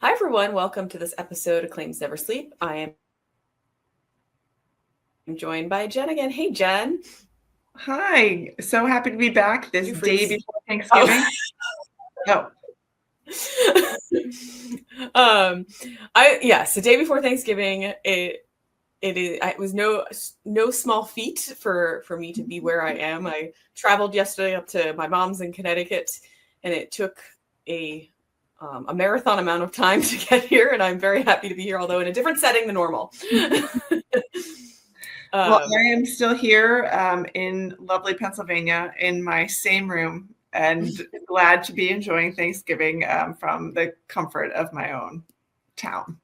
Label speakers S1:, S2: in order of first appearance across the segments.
S1: Hi, everyone. Welcome to this episode of Claims Never Sleep. I am joined by Jen again. Hey, Jen.
S2: Hi. So happy to be back this day before Thanksgiving.
S1: Oh. The day before Thanksgiving, it was no small feat for me to be where I am. I traveled yesterday up to my mom's in Connecticut, and it took a marathon amount of time to get here, and I'm very happy to be here, although in a different setting than normal.
S2: Well, I am still here in lovely Pennsylvania in my same room, and glad to be enjoying Thanksgiving from the comfort of my own town.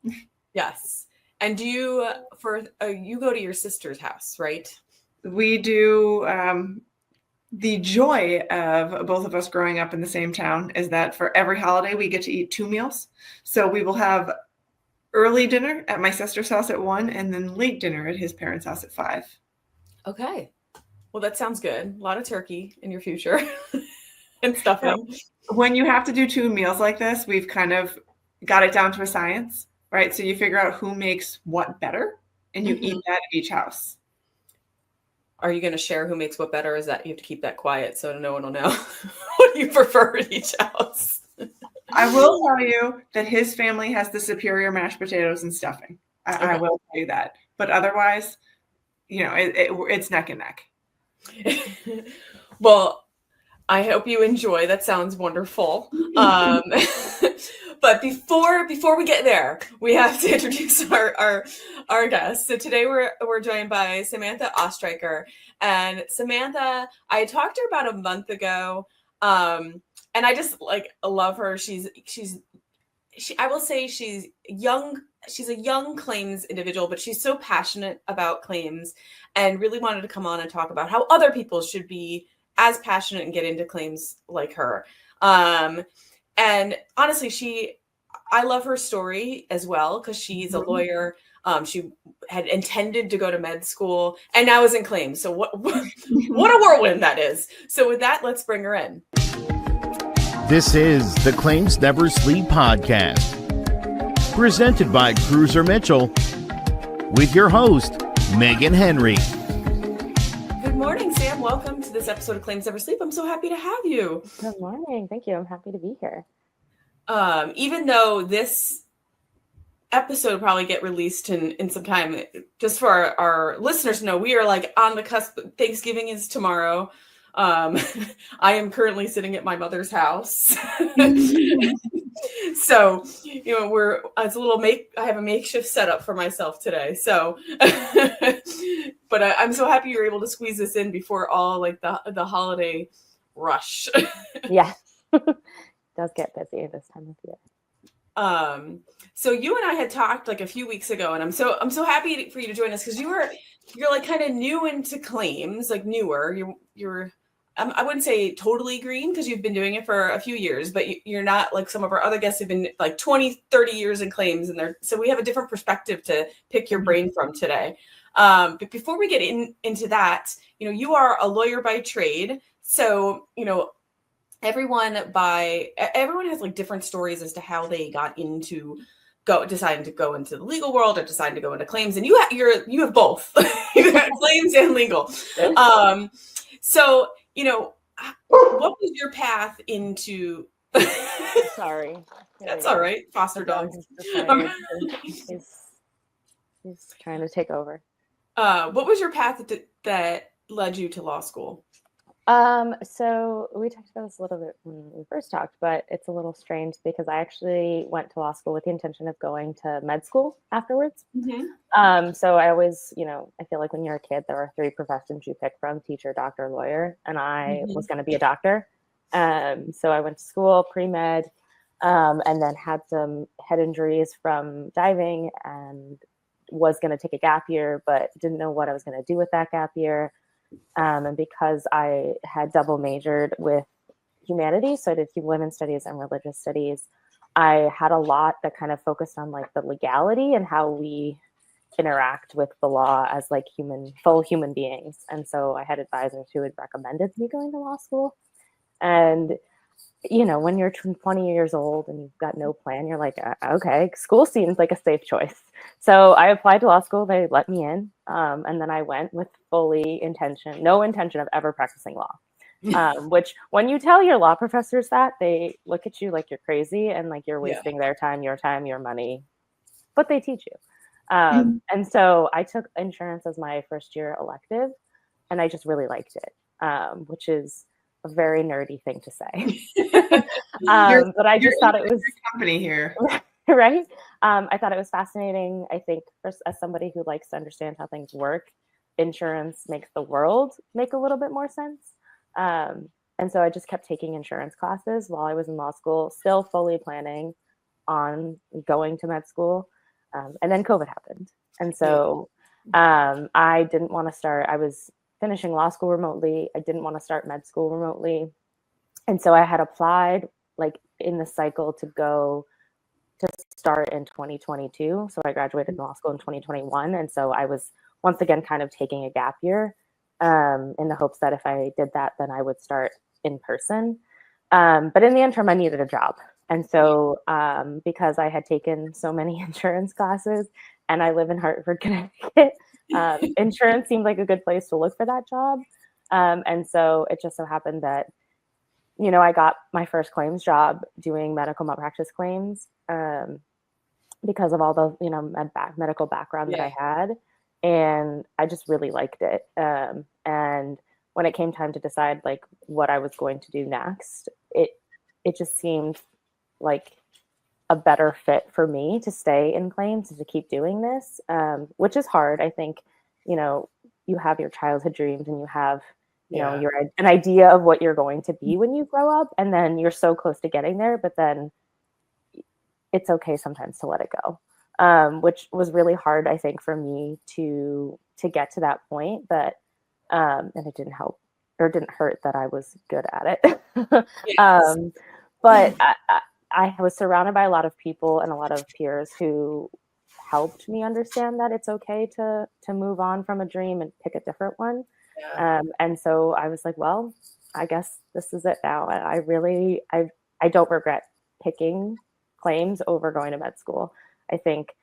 S1: Yes. And do you you go to your sister's house, right?
S2: We do. The joy of both of us growing up in the same town is that for every holiday we get to eat 2 meals. So we will have early dinner at my sister's house at 1, and then late dinner at his parents' house at 5.
S1: Okay. Well, that sounds good. A lot of turkey in your future and stuffing.
S2: So when you have to do 2 meals like this, we've kind of got it down to a science, right? So you figure out who makes what better, and you eat that at each house.
S1: Are you going to share who makes what better? Or is that you have to keep that quiet so no one will know what you prefer at each house?
S2: I will tell you that his family has the superior mashed potatoes and stuffing. I will tell you that. But otherwise, it's neck and neck.
S1: Well, I hope you enjoy. That sounds wonderful. But before we get there, we have to introduce our guests. So today we're joined by Samantha Ostreicher. And Samantha, I talked to her about a month ago. And I just love her. I will say she's young. She's a young claims individual, but she's so passionate about claims and really wanted to come on and talk about how other people should be as passionate and get into claims like her. And honestly, I love her story as well because she's a lawyer. She had intended to go to med school and now is in claims. So what a whirlwind that is. So with that, let's bring her in.
S3: This is the Claims Never Sleep podcast, presented by Cruiser Mitchell, with your host, Megan Henry.
S1: Good morning, Sam. Welcome to this episode of Claims Never Sleep. I'm so happy to have you.
S4: Good morning. Thank you. I'm happy to be here.
S1: Even though this episode will probably get released in some time, just for our listeners to know, we are on the cusp. Thanksgiving is tomorrow. I am currently sitting at my mother's house. So, I have a makeshift setup for myself today. So, but I'm so happy you're able to squeeze this in before all the holiday rush.
S4: Yeah. It does get busy this time of year.
S1: So you and I had talked a few weeks ago, and I'm so happy for you to join us because you're kind of new into claims, newer. You're I wouldn't say totally green because you've been doing it for a few years, but you're not like some of our other guests have been 20, 30 years in claims, and so we have a different perspective to pick your brain from today. But before we get into that, you are a lawyer by trade, so everyone has different stories as to how they got into deciding to go into the legal world or deciding to go into claims, and you have both. You have claims and legal. So what was your path into?
S4: Sorry.
S1: That's all right. Foster dogs.
S4: He's trying to take over.
S1: What was your path that led you to law school?
S4: So we talked about this a little bit when we first talked, but it's a little strange because I actually went to law school with the intention of going to med school afterwards.
S1: Mm-hmm.
S4: So I always, I feel like when you're a kid, there are 3 professions you pick from: teacher, doctor, lawyer. And I was going to be a doctor. So I went to school, pre-med, and then had some head injuries from diving and was going to take a gap year, but didn't know what I was going to do with that gap year. And because I had double majored with humanities, so I did women's studies and religious studies, I had a lot that kind of focused on the legality and how we interact with the law as full human beings. And so I had advisors who had recommended me going to law school. And when you're 20 years old and you've got no plan, you're like, okay, school seems like a safe choice. So I applied to law school. They let me in. And then I went with no intention of ever practicing law. Which when you tell your law professors that, they look at you like you're crazy and like you're wasting their time, your money, but they teach you. And so I took insurance as my first year elective, and I just really liked it, which is a very nerdy thing to say. But I just thought it was
S2: company here.
S4: Right. I thought it was fascinating. I think as somebody who likes to understand how things work, insurance makes the world make a little bit more sense. And so I just kept taking insurance classes while I was in law school, still fully planning on going to med school. And then COVID happened. And so I didn't want to start. I was finishing law school remotely. I didn't want to start med school remotely. And so I had applied like in the cycle to start in 2022. So I graduated law school in 2021. And so I was once again kind of taking a gap year in the hopes that if I did that, then I would start in person. But in the interim, I needed a job. And so because I had taken so many insurance classes and I live in Hartford, Connecticut, insurance seemed like a good place to look for that job. And so it just so happened that, I got my first claims job doing medical malpractice claims because of all the, medical background that I had. And I just really liked it. And when it came time to decide like what I was going to do next, it just seemed like a better fit for me to stay in claims and to keep doing this, which is hard. I think, you have your childhood dreams and you have, an idea of what you're going to be when you grow up, and then you're so close to getting there, but then it's okay sometimes to let it go. Which was really hard, I think, for me to get to that point. But and it didn't help or didn't hurt that I was good at it. But I was surrounded by a lot of people and a lot of peers who helped me understand that it's okay to move on from a dream and pick a different one. And so I was like, well, I guess this is it now. And I don't regret picking claims over going to med school. I think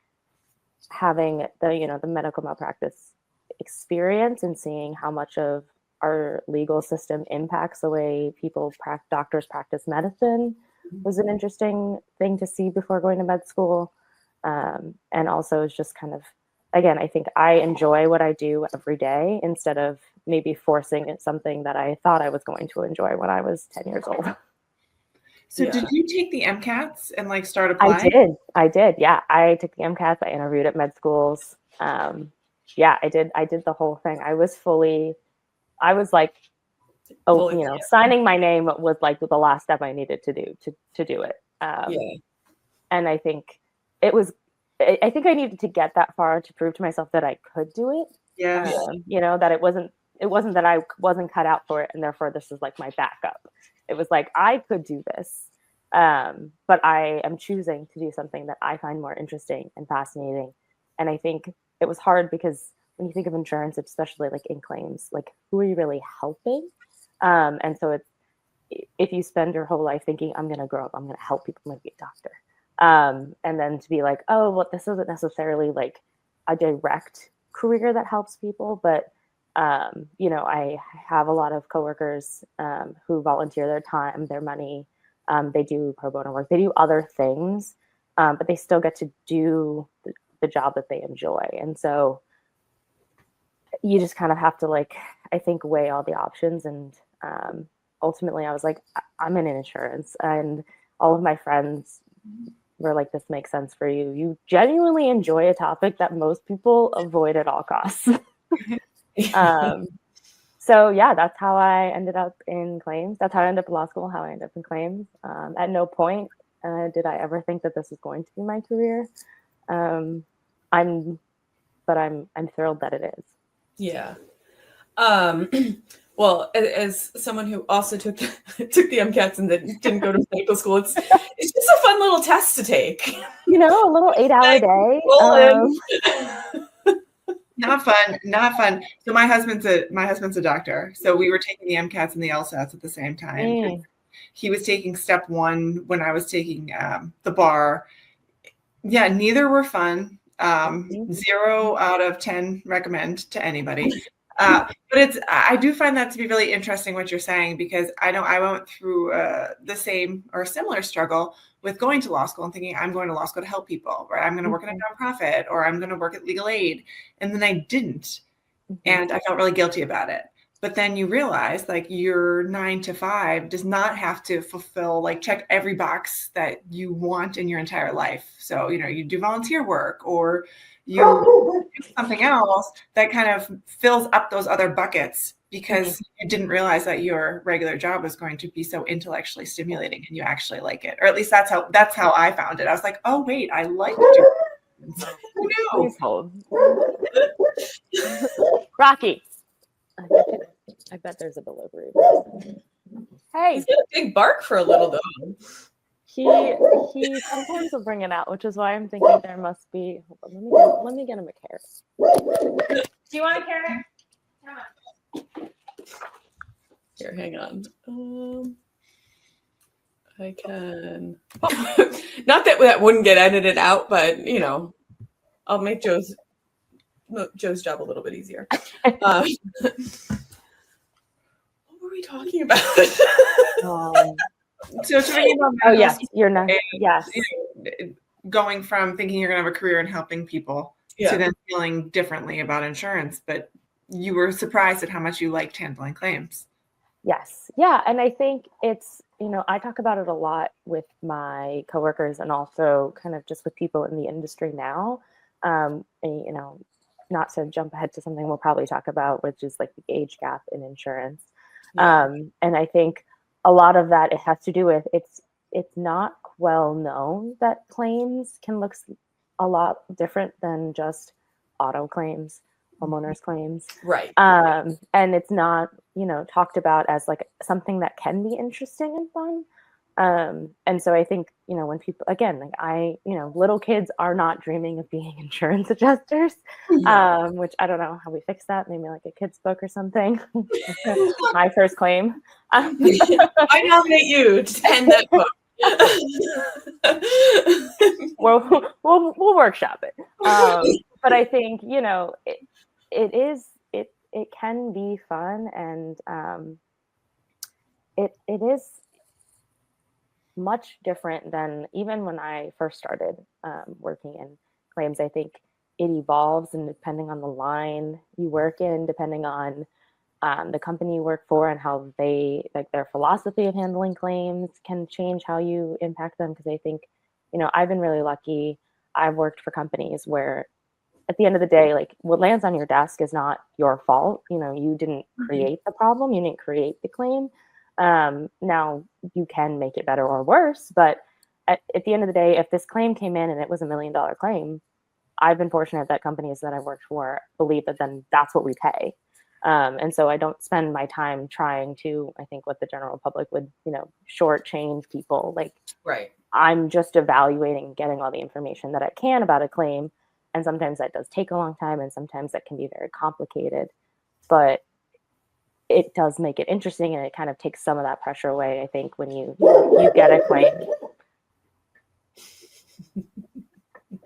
S4: having the medical malpractice experience and seeing how much of our legal system impacts the way doctors practice medicine was an interesting thing to see before going to med school. And also it's just kind of, again, I think I enjoy what I do every day instead of maybe forcing it something that I thought I was going to enjoy when I was 10 years old.
S2: So did you take the MCATs and like start applying?
S4: I did. Yeah. I took the MCATs. I interviewed at med schools. I did the whole thing. I was like, signing my name was like the last step I needed to do to do it. And I think I think I needed to get that far to prove to myself that I could do it. That it wasn't that I wasn't cut out for it and therefore this is like my backup. It was like, I could do this, but I am choosing to do something that I find more interesting and fascinating. And I think it was hard because when you think of insurance, especially like in claims, like who are you really helping? And so if you spend your whole life thinking, I'm going to grow up, I'm going to help people, I'm going to be a doctor. And then to be like, oh, well, this isn't necessarily like a direct career that helps people, but I have a lot of coworkers who volunteer their time, their money. They do pro bono work. They do other things, but they still get to do the job that they enjoy. And so you just kind of have to I think weigh all the options. And ultimately I was like, I'm in insurance, and all of my friends were like, this makes sense for you. You genuinely enjoy a topic that most people avoid at all costs. So yeah, that's how I ended up in claims. That's how I ended up in law school, how I ended up in claims. At no point did I ever think that this was going to be my career. I'm thrilled that it is.
S1: Yeah. Well, as someone who also took the MCATs and then didn't go to medical school, it's just a fun little test to take.
S4: A little 8-hour day.
S2: Not fun. So my husband's a doctor. So we were taking the MCATs and the LSATs at the same time. he was taking step 1 when I was taking the bar. Yeah, neither were fun. 0 out of 10 recommend to anybody. But I do find that to be really interesting what you're saying, because I know I went through the same or similar struggle with going to law school and thinking I'm going to law school to help people, or I'm going to work in a nonprofit, or I'm going to work at legal aid. And then I didn't. And I felt really guilty about it. But then you realize like your 9 to 5 does not have to fulfill, like check every box that you want in your entire life. So, you do volunteer work, or you do something else that kind of fills up those other buckets, because you didn't realize that your regular job was going to be so intellectually stimulating and you actually like it. Or at least that's how I found it. I was like, oh wait, I like doing it. Who knew?
S4: Please hold. Rocky. I bet there's a delivery. Hey,
S1: He's got a big bark for a little though.
S4: he sometimes will bring it out, which is why I'm thinking there must be. Let me get him a carrot. Do you want a carrot? Come on.
S1: Here, hang on. I can. Not that wouldn't get edited out, but I'll make Joe's job a little bit easier. What were we talking about?
S2: So talking about
S4: oh yes, you're not. Yes,
S2: going from thinking you're going to have a career in helping people
S1: Yeah.
S2: to then feeling differently about insurance, but you were surprised at how much you liked handling claims.
S4: yes, yeah, and I think it's I talk about it a lot with my coworkers and also kind of just with people in the industry now. And, not to jump ahead to something we'll probably talk about, which is like the age gap in insurance.
S1: Yeah.
S4: And I think a lot of that, it has to do with it's not well known that claims can look a lot different than just auto claims, homeowners claims.
S1: Right.
S4: And it's not, talked about as like something that can be interesting and fun. And so I think, when people, again, like little kids are not dreaming of being insurance adjusters, which I don't know how we fix that. Maybe like a kid's book or something. My first claim.
S1: I nominate you to pen that book.
S4: We'll workshop it. But I think, it can be fun, and it is much different than even when I first started working in claims. I think it evolves, and depending on the line you work in, depending on the company you work for and how they, like their philosophy of handling claims can change how you impact them. Because I think, I've been really lucky. I've worked for companies where at the end of the day, like what lands on your desk is not your fault. You didn't create the problem. You didn't create the claim. Now you can make it better or worse, but at the end of the day, if this claim came in and it was $1 million claim, I've been fortunate that companies that I've worked for believe that then that's what we pay. And so I don't spend my time trying to, I think what the general public would, shortchange people. Like,
S1: Right.
S4: I'm just evaluating, getting all the information that I can about a claim. And sometimes that does take a long time, and sometimes that can be very complicated, but it does make it interesting, and it kind of takes some of that pressure away, I think, when you get a claim.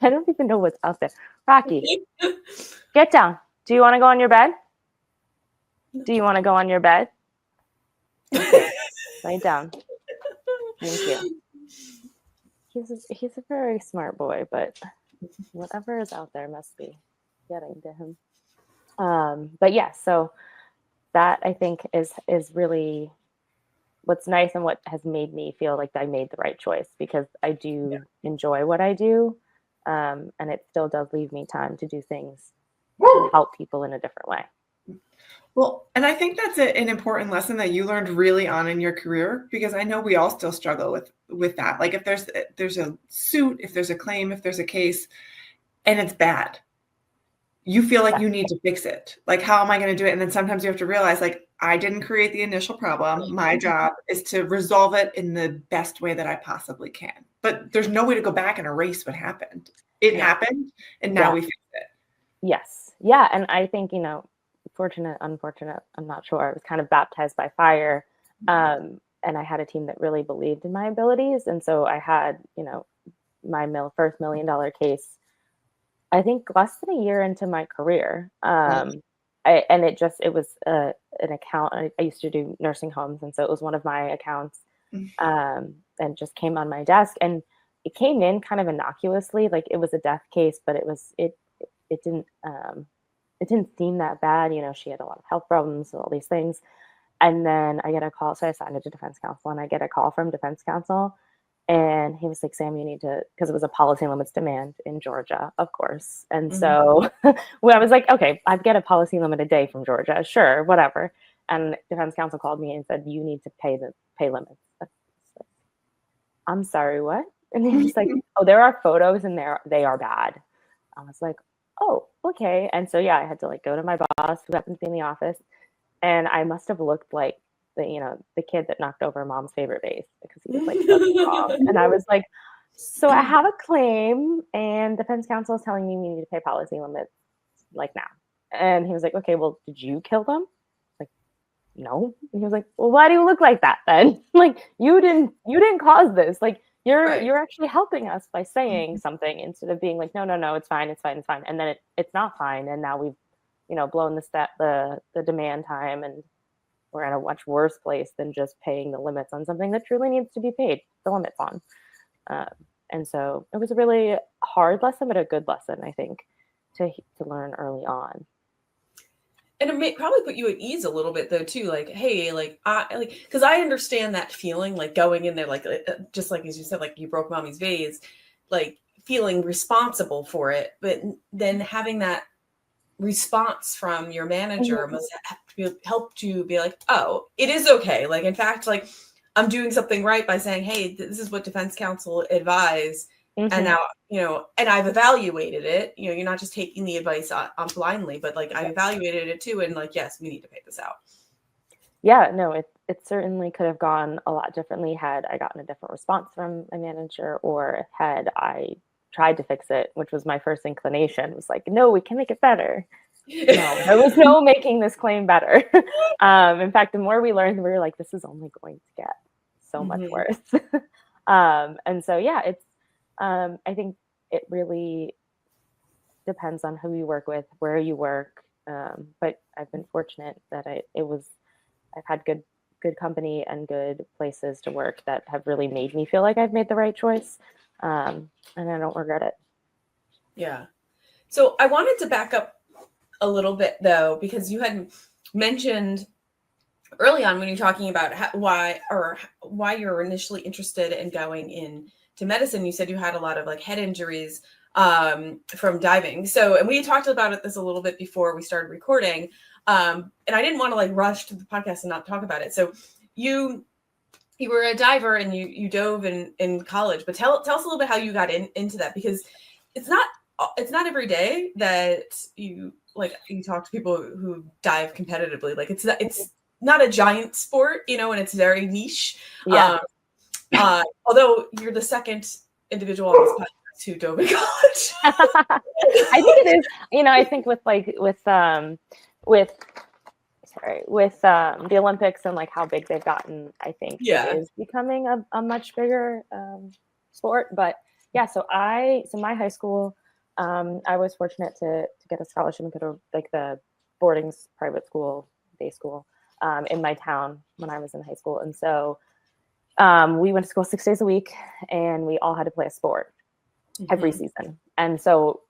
S4: I don't even know what's out there. Rocky, get down. Do you want to go on your bed? Do you want to go on your bed? Okay. Lay down. Thank you. He's a very smart boy, but whatever is out there must be getting to him. But yeah, so that I think is really what's nice, and what has made me feel like I made the right choice, because I do enjoy what I do. And it still does leave me time to do things and help people in a different way.
S2: Well, and I think that's an important lesson that you learned really on in your career, because I know we all still struggle with that. Like if there's a suit, if there's a claim, if there's a case, and it's bad, you feel like you need to fix it. Like, how am I going to do it? And then sometimes you have to realize, like, I didn't create the initial problem. My job is to resolve it in the best way that I possibly can. But there's no way to go back and erase what happened. It happened, and now we fix it.
S4: Yes. Yeah. And I think, fortunate, unfortunate, I'm not sure. I was kind of baptized by fire. And and I had a team that really believed in my abilities. And so I had, my first $1 million case, I think less than a year into my career. It was an account. I used to do nursing homes. And so it was one of my accounts, and just came on my desk, and it came in kind of innocuously, like it was a death case, but it didn't seem that bad. She had a lot of health problems and all these things. And then I get a call. So I signed it to defense counsel, and I get a call from defense counsel, and he was like, Sam, you need to, because it was a policy limits demand in Georgia, of course. And so well, I was like, okay, I'd get a policy limit a day from Georgia. Sure, whatever. And defense counsel called me and said, you need to pay limits. I'm sorry, what? And he was like, oh, there are photos in there. They are bad. I was like, oh, okay. And so, yeah, I had to like go to my boss, who happened to be in the office. And I must have looked like the kid that knocked over mom's favorite vase, because he was like so strong. And I was like, so I have a claim, and defense counsel is telling me we need to pay policy limits like now. And he was like, okay, well, did you kill them? Like, no. And he was like, well, why do you look like that then? Like, you didn't cause this. Like, you're actually helping us by saying something instead of being like, no, it's fine. And then it's not fine. And now we've, blown the demand time, and we're in a much worse place than just paying the limits on something that truly needs to be paid the limits on. And so it was a really hard lesson, but a good lesson, I think, to learn early on.
S1: And it may probably put you at ease a little bit though too. Like, hey, because I understand that feeling, like going in there, like just like as you said, like you broke mommy's vase, like feeling responsible for it, but then having that response from your manager must have helped you be like, oh, it is okay. Like, in fact, like I'm doing something right by saying, hey, this is what defense counsel advised. And now, and I've evaluated it, you're not just taking the advice on blindly, but like I evaluated it too. And like, yes, we need to pay this out.
S4: Yeah, no, it certainly could have gone a lot differently had I gotten a different response from my manager, or had I tried to fix it, which was my first inclination. It was like, no, we can make it better. No, there was no making this claim better. In fact, the more we learned, we were like, this is only going to get so much worse. And so, yeah, it's, I think it really depends on who you work with, where you work. But I've been fortunate that I've had good company and good places to work that have really made me feel like I've made the right choice. And I don't regret it.
S1: Yeah. So I wanted to back up a little bit though, because you had mentioned early on when you're talking about why you're initially interested in going into medicine, you said you had a lot of like head injuries from diving. So, and we talked about this a little bit before we started recording. And I didn't want to like rush to the podcast and not talk about it. So you were a diver and you dove in college, but tell us a little bit how you got into that, because it's not every day that you talk to people who dive competitively. Like it's not a giant sport, and it's very niche.
S4: Yeah.
S1: Although you're the second individual on this podcast who dove in college.
S4: I think it is, I think with the Olympics and like how big they've gotten, I think it is becoming a much bigger sport. But yeah, so my high school, I was fortunate to get a scholarship and go to like the boarding's private school, day school, in my town when I was in high school. And so we went to school 6 days a week, and we all had to play a sport every season. And so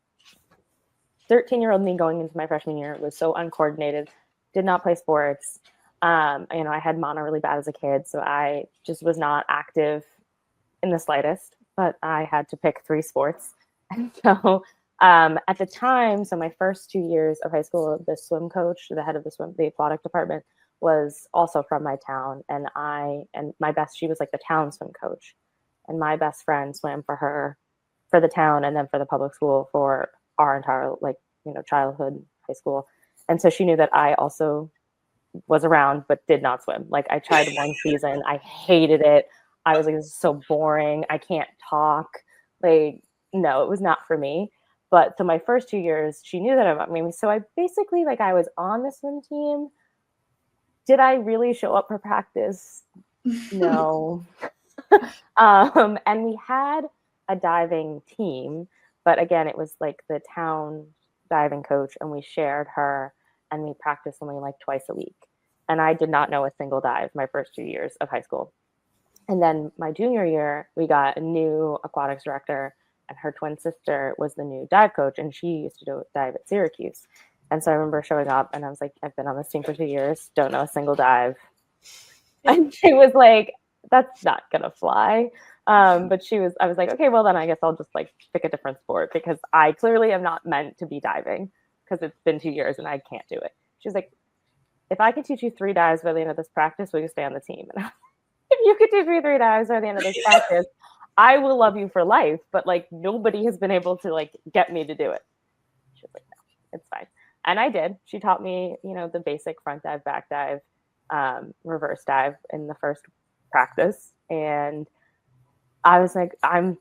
S4: 13-year-old me going into my freshman year was so uncoordinated, did not play sports. I had mono really bad as a kid, so I just was not active in the slightest, but I had to pick 3 sports. And so at the time, so my first 2 years of high school, the swim coach, the head of the aquatic department, was also from my town. And she was like the town swim coach. And my best friend swam for her, for the town, and then for the public school for our entire childhood, high school. And so she knew that I also was around, but did not swim. Like I tried one season. I hated it. I was like, this is so boring. I can't talk. Like, no, it was not for me. But so my first 2 years, she knew that about me. So I basically, I was on the swim team. Did I really show up for practice? No. And we had a diving team, but again, it was like the town diving coach, and we shared her, and we practiced only like twice a week. And I did not know a single dive my first 2 years of high school. And then my junior year, we got a new aquatics director, and her twin sister was the new dive coach, and she used to dive at Syracuse. And so I remember showing up, and I was like, I've been on this team for 2 years, don't know a single dive. And she was like, that's not gonna fly. But I was like, okay, well then I guess I'll just like pick a different sport, because I clearly am not meant to be diving, because it's been 2 years and I can't do it. She's like, if I can teach you 3 dives by the end of this practice, will you stay on the team? And if you could teach me 3 dives by the end of this practice, I will love you for life. But like nobody has been able to like get me to do it. She was like, no, it's fine. And I did. She taught me, the basic front dive, back dive, reverse dive in the first practice. And I was like,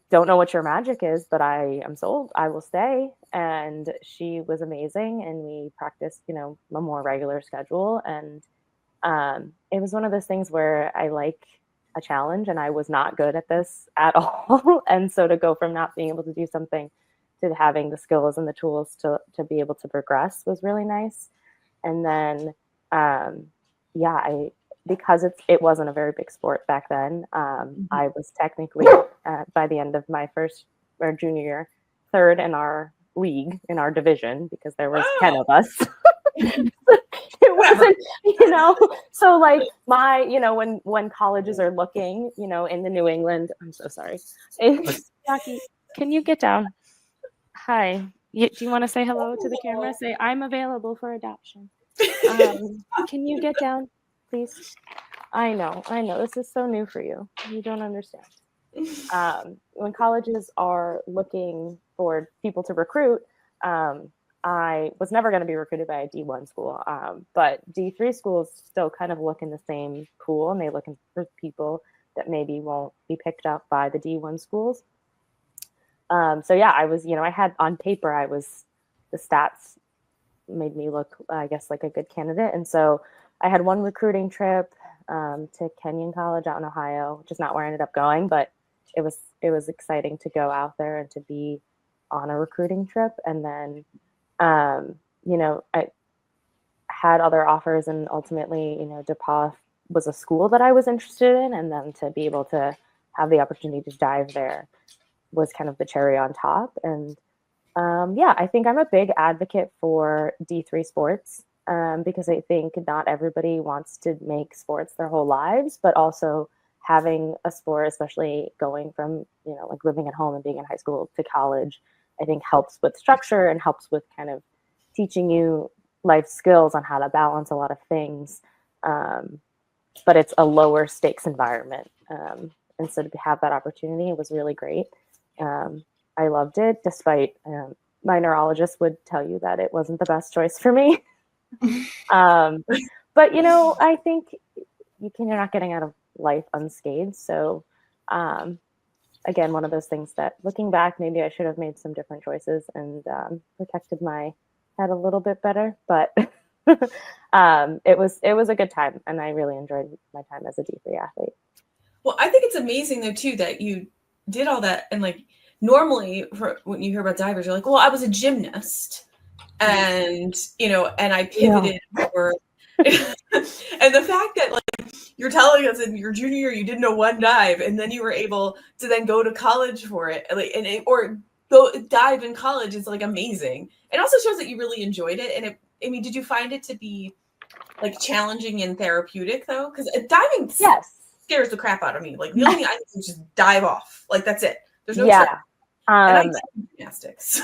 S4: don't know what your magic is, but I am sold. I will stay. And she was amazing. And we practiced, a more regular schedule. And it was one of those things where I like a challenge, and I was not good at this at all. And so to go from not being able to do something to having the skills and the tools to be able to progress was really nice. And then, because it wasn't a very big sport back then. I was technically, by the end of my junior year, third in our league, in our division, because there was 10 of us. It wasn't, so like when colleges are looking, in the New England, I'm so sorry. Jackie, can you get down? Hi. Do you want to say hello to the camera? Say, I'm available for adoption. Can you get down, please? I know. This is so new for you. You don't understand. When colleges are looking for people to recruit, I was never going to be recruited by a D1 school, but D3 schools still kind of look in the same pool, and they look for people that maybe won't be picked up by the D1 schools. So yeah, I was, I had on paper, the stats made me look, I guess, like a good candidate. And so I had one recruiting trip to Kenyon College out in Ohio, which is not where I ended up going, but it was exciting to go out there and to be on a recruiting trip. And then, I had other offers, and ultimately, DePauw was a school that I was interested in. And then to be able to have the opportunity to dive there was kind of the cherry on top. And I think I'm a big advocate for D3 sports, because I think not everybody wants to make sports their whole lives, but also having a sport, especially going from, like living at home and being in high school to college, I think helps with structure and helps with kind of teaching you life skills on how to balance a lot of things. But it's a lower stakes environment. And so to have that opportunity, it was really great. I loved it, despite my neurologist would tell you that it wasn't the best choice for me. But, I think you're not getting out of life unscathed. So, again, one of those things that looking back, maybe I should have made some different choices and protected my head a little bit better. But it was a good time, and I really enjoyed my time as a D3 athlete.
S1: Well, I think it's amazing though too that you did all that, and like normally when you hear about divers, you're like, well, I was a gymnast, and and I pivoted over. And the fact that like you're telling us in your junior year you didn't know one dive, and then you were able to then go to college for it, or go dive in college is like amazing. It also shows that you really enjoyed it. And did you find it to be like challenging and therapeutic though? Because diving scares the crap out of me. Like the only thing I can just dive off. Like that's it. There's no trick. And I do gymnastics.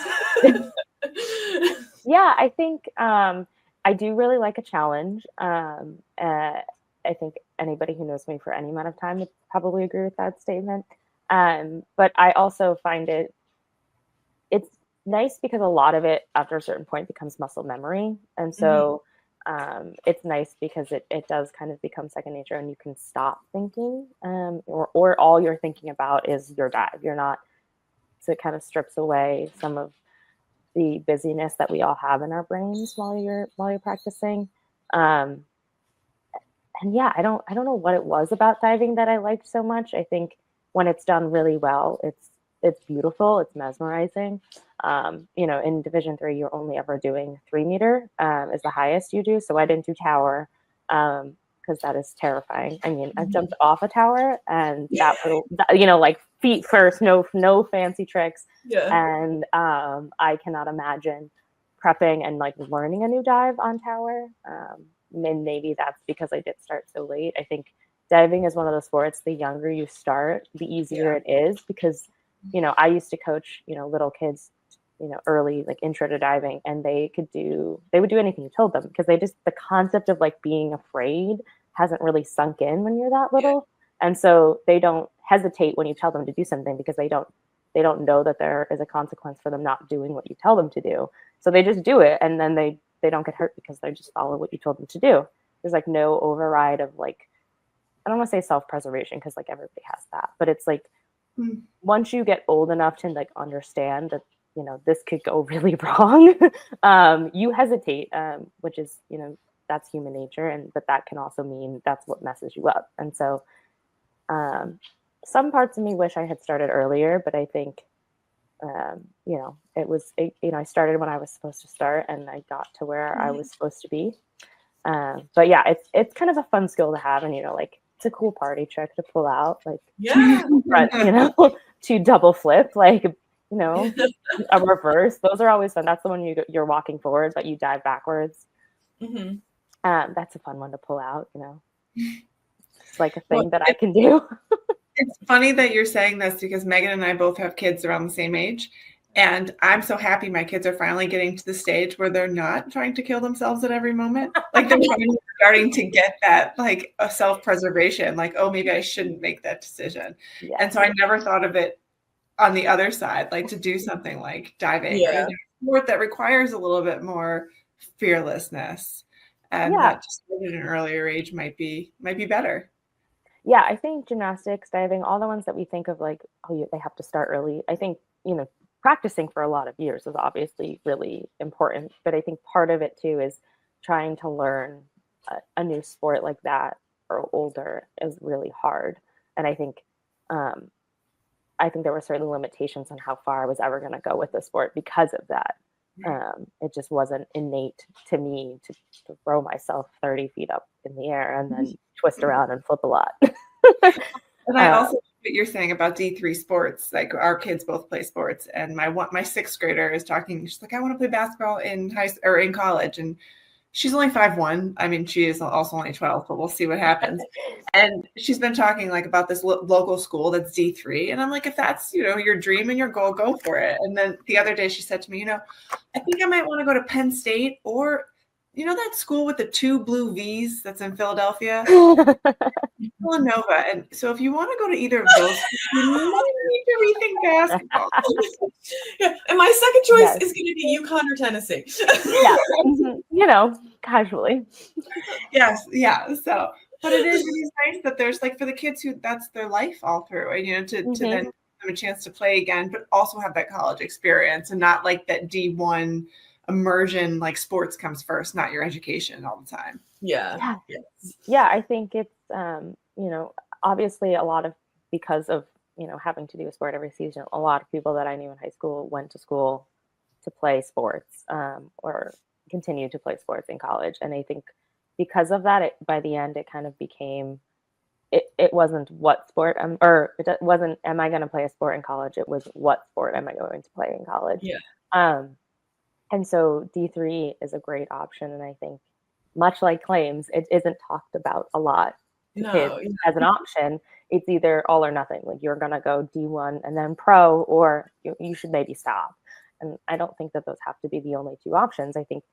S4: I think I do really like a challenge. I think anybody who knows me for any amount of time would probably agree with that statement. But I also find it's nice because a lot of it after a certain point becomes muscle memory. And so it's nice because it does kind of become second nature, and you can stop thinking, or all you're thinking about is your dive. You're not, so it kind of strips away some of the busyness that we all have in our brains while you're practicing. yeah, I don't know what it was about diving that I liked so much. I think when it's done really well, it's beautiful, it's mesmerizing. In Division 3, you're only ever doing 3 meter is the highest you do. So I didn't do tower because that is terrifying. I mean, I've jumped off a tower and that will, like feet first, no fancy tricks.
S1: Yeah.
S4: And I cannot imagine prepping and like learning a new dive on tower. And maybe that's because I did start so late. I think diving is one of those sports, the younger you start, the easier it is because, I used to coach, little kids, early, like intro to diving, and they would do anything you told them because the concept of like being afraid hasn't really sunk in when you're that little. And so they don't hesitate when you tell them to do something because they don't know that there is a consequence for them not doing what you tell them to do. So they just do it, and then they don't get hurt because they just follow what you told them to do. There's like no override of like, I don't want to say self-preservation because like everybody has that, but it's like once you get old enough to like understand that, this could go really wrong, you hesitate, which is, that's human nature. But that can also mean that's what messes you up. And so some parts of me wish I had started earlier, but I think, I started when I was supposed to start and I got to where I was supposed to be. But yeah, it's kind of a fun skill to have. And, like, it's a cool party trick to pull out, like, front, to double flip, like, a reverse. Those are always fun. That's the one you're walking forward, but you dive backwards.
S1: Mm-hmm.
S4: That's a fun one to pull out, It's like a thing that I can do.
S2: It's funny that you're saying this because Megan and I both have kids around the same age. And I'm so happy my kids are finally getting to the stage where they're not trying to kill themselves at every moment. Like they're starting to get that, like a self-preservation, like, oh, maybe I shouldn't make that decision. Yeah. And so I never thought of it on the other side, like to do something like diving or a sport that requires a little bit more fearlessness. And that just at an earlier age might be better.
S4: Yeah, I think gymnastics, diving, all the ones that we think of like, they have to start early. I think, practicing for a lot of years is obviously really important. But I think part of it too is trying to learn a new sport like that or older is really hard. And I think there were certain limitations on how far I was ever going to go with the sport because of that. It just wasn't innate to me to throw myself 30 feet up in the air and then twist around and flip a lot.
S2: And I also what you're saying about D3 sports, like our kids both play sports, and my sixth grader is talking. She's like, I want to play basketball in in college, and she's only 5'1". I mean, she is also only 12, but we'll see what happens. And she's been talking like about this local school that's D3, and I'm like, if that's your dream and your goal, go for it. And then the other day she said to me, I think I might want to go to Penn State or that school with the 2 blue V's that's in Philadelphia, Villanova. And so if you want to go to either of those, you might need to rethink basketball.
S1: Yeah. And my second choice is going to be UConn or Tennessee.
S4: Casually.
S2: Yes. Yeah. So, but it is nice that there's like for the kids who that's their life all through, and to then give them a chance to play again, but also have that college experience and not like that D1 immersion, like sports comes first, not your education all the time.
S1: Yeah.
S4: I think it's obviously a lot of because of having to do a sport every season, a lot of people that I knew in high school went to school to play sports or continue to play sports in college. And I think because of that, by the end it kind of became it wasn't what sport or it wasn't am I going to play a sport in college, it was what sport am I going to play in college. And so D3 is a great option. And I think much like claims, it isn't talked about a lot to kids as an option. It's either all or nothing. Like you're going to go D1 and then pro, or you should maybe stop. And I don't think that those have to be the only 2 options. I think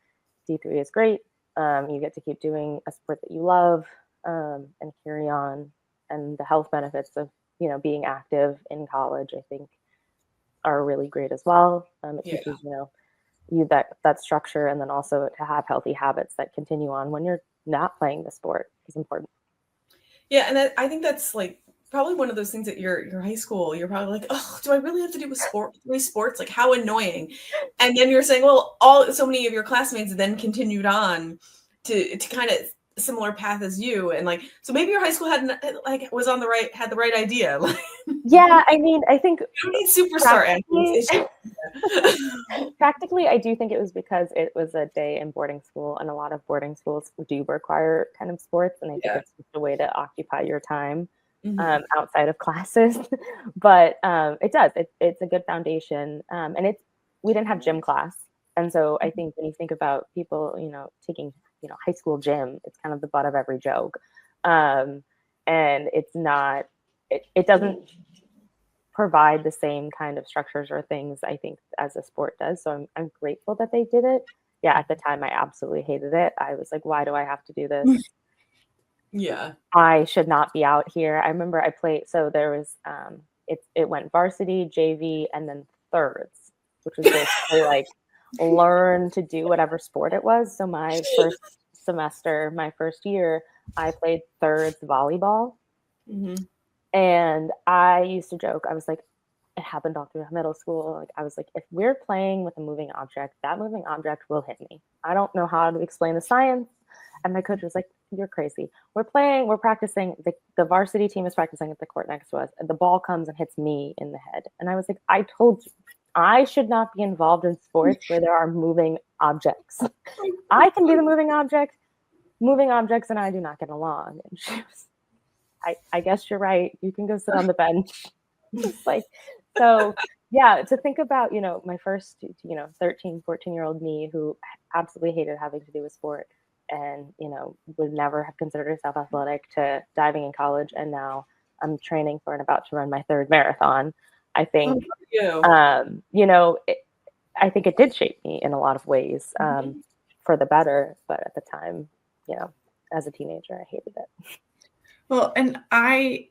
S4: D3 is great. You get to keep doing a sport that you love and carry on. And the health benefits of, being active in college, I think are really great as well. It teaches, you that structure, and then also to have healthy habits that continue on when you're not playing the sport is important.
S1: Yeah, and I think that's like probably one of those things at your high school. You're probably like, oh, do I really have to do three sports? Like, how annoying! And then you're saying, well, so many of your classmates then continued on to kind of similar path as you, and like, so maybe your high school had the right idea. Like,
S4: Yeah, I mean, I think
S1: you don't need superstar athletes.
S4: practically, I do think it was because it was a day in boarding school, and a lot of boarding schools do require kind of sports, and I think it's just a way to occupy your time outside of classes. But it does. It's a good foundation, and we didn't have gym class, and so I think when you think about people, taking high school gym, it's kind of the butt of every joke, and it's not. It doesn't provide the same kind of structures or things, I think, as a sport does. So I'm grateful that they did it. Yeah, at the time I absolutely hated it. I was like, why do I have to do this?
S1: Yeah.
S4: I should not be out here. I remember I played, so there was it went varsity, JV, and then thirds, which was basically like learn to do whatever sport it was. So my first semester, my first year, I played thirds volleyball. And I used to joke, I was like, it happened all through middle school. Like, I was like, if we're playing with a moving object, that moving object will hit me. I don't know how to explain the science. And my coach was like, you're crazy. We're practicing. The varsity team is practicing at the court next to us. And the ball comes and hits me in the head. And I was like, I told you, I should not be involved in sports where there are moving objects. I can be the moving object. Moving objects and I do not get along. And she was, I guess you're right. You can go sit on the bench. It's like, so yeah, to think about, my first, 13, 14-year-old me who absolutely hated having to do with sport and, would never have considered herself athletic, to diving in college. And now I'm training for and about to run my third marathon. I think, I think it did shape me in a lot of ways for the better. But at the time, as a teenager, I hated it.
S2: Well, and I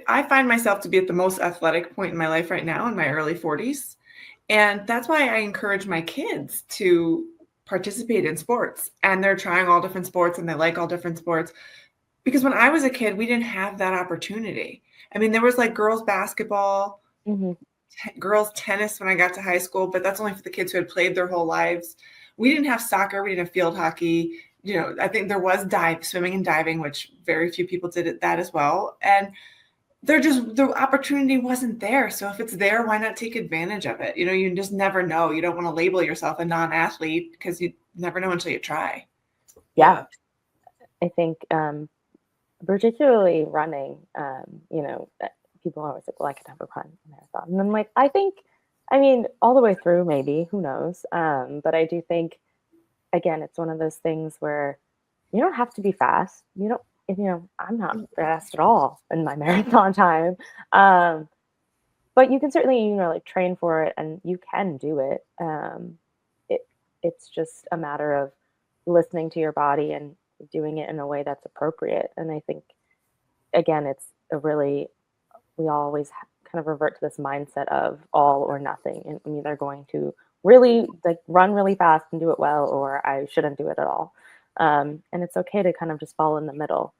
S2: find myself to be at the most athletic point in my life right now, in my early 40s. And that's why I encourage my kids to participate in sports. And they're trying all different sports and they like all different sports. Because when I was a kid, we didn't have that opportunity. I mean, there was like girls basketball, girls tennis when I got to high school, but that's only for the kids who had played their whole lives. We didn't have soccer. We didn't have field hockey. I think there was swimming and diving, which very few people did that as well. And the opportunity wasn't there. So if it's there, why not take advantage of it? You just never know. You don't want to label yourself a non-athlete because you never know until you try.
S4: Yeah. I think particularly running, people are always like, well, I could never run a marathon. And I'm like, all the way through, maybe, who knows? But I do think, again, it's one of those things where you don't have to be fast. I'm not fast at all in my marathon time. But you can certainly, train for it and you can do it. It's just a matter of listening to your body and doing it in a way that's appropriate. And I think, again, we always kind of revert to this mindset of all or nothing. And I'm either going to really run really fast and do it well, or I shouldn't do it at all. And it's okay to kind of just fall in the middle.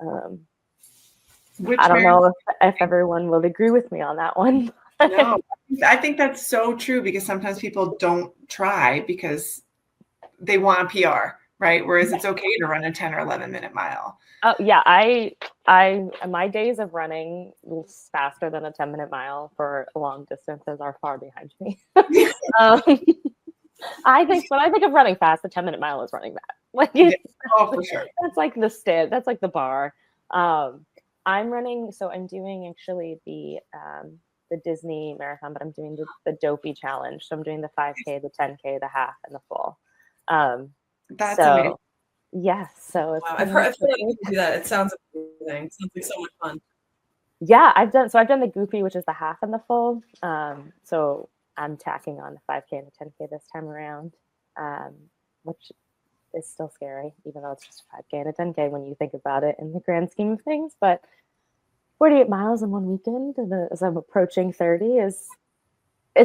S4: I don't know if everyone will agree with me on that one.
S2: No, I think that's so true, because sometimes people don't try because they want a PR, right? Whereas it's okay to run a 10 or 11 minute mile.
S4: Oh yeah. My days of running faster than a 10-minute mile for long distances are far behind me. I think when I think of running fast, the 10-minute mile is running that.
S2: For sure.
S4: That's like the stand. That's like the bar. I'm running. So I'm doing actually the Disney marathon, but I'm doing the Dopey challenge. So I'm doing the 5K, the 10K, the half, and the full.
S2: That's amazing.
S4: Yes. So it's
S1: I've heard you do that. It sounds amazing. It sounds like so much fun.
S4: Yeah, I've done the goofy, which is the half and the full. So I'm tacking on the 5K and the 10K this time around, which is still scary, even though it's just a 5K and a 10K when you think about it in the grand scheme of things. But 48 miles in one weekend, and as I'm approaching 30, is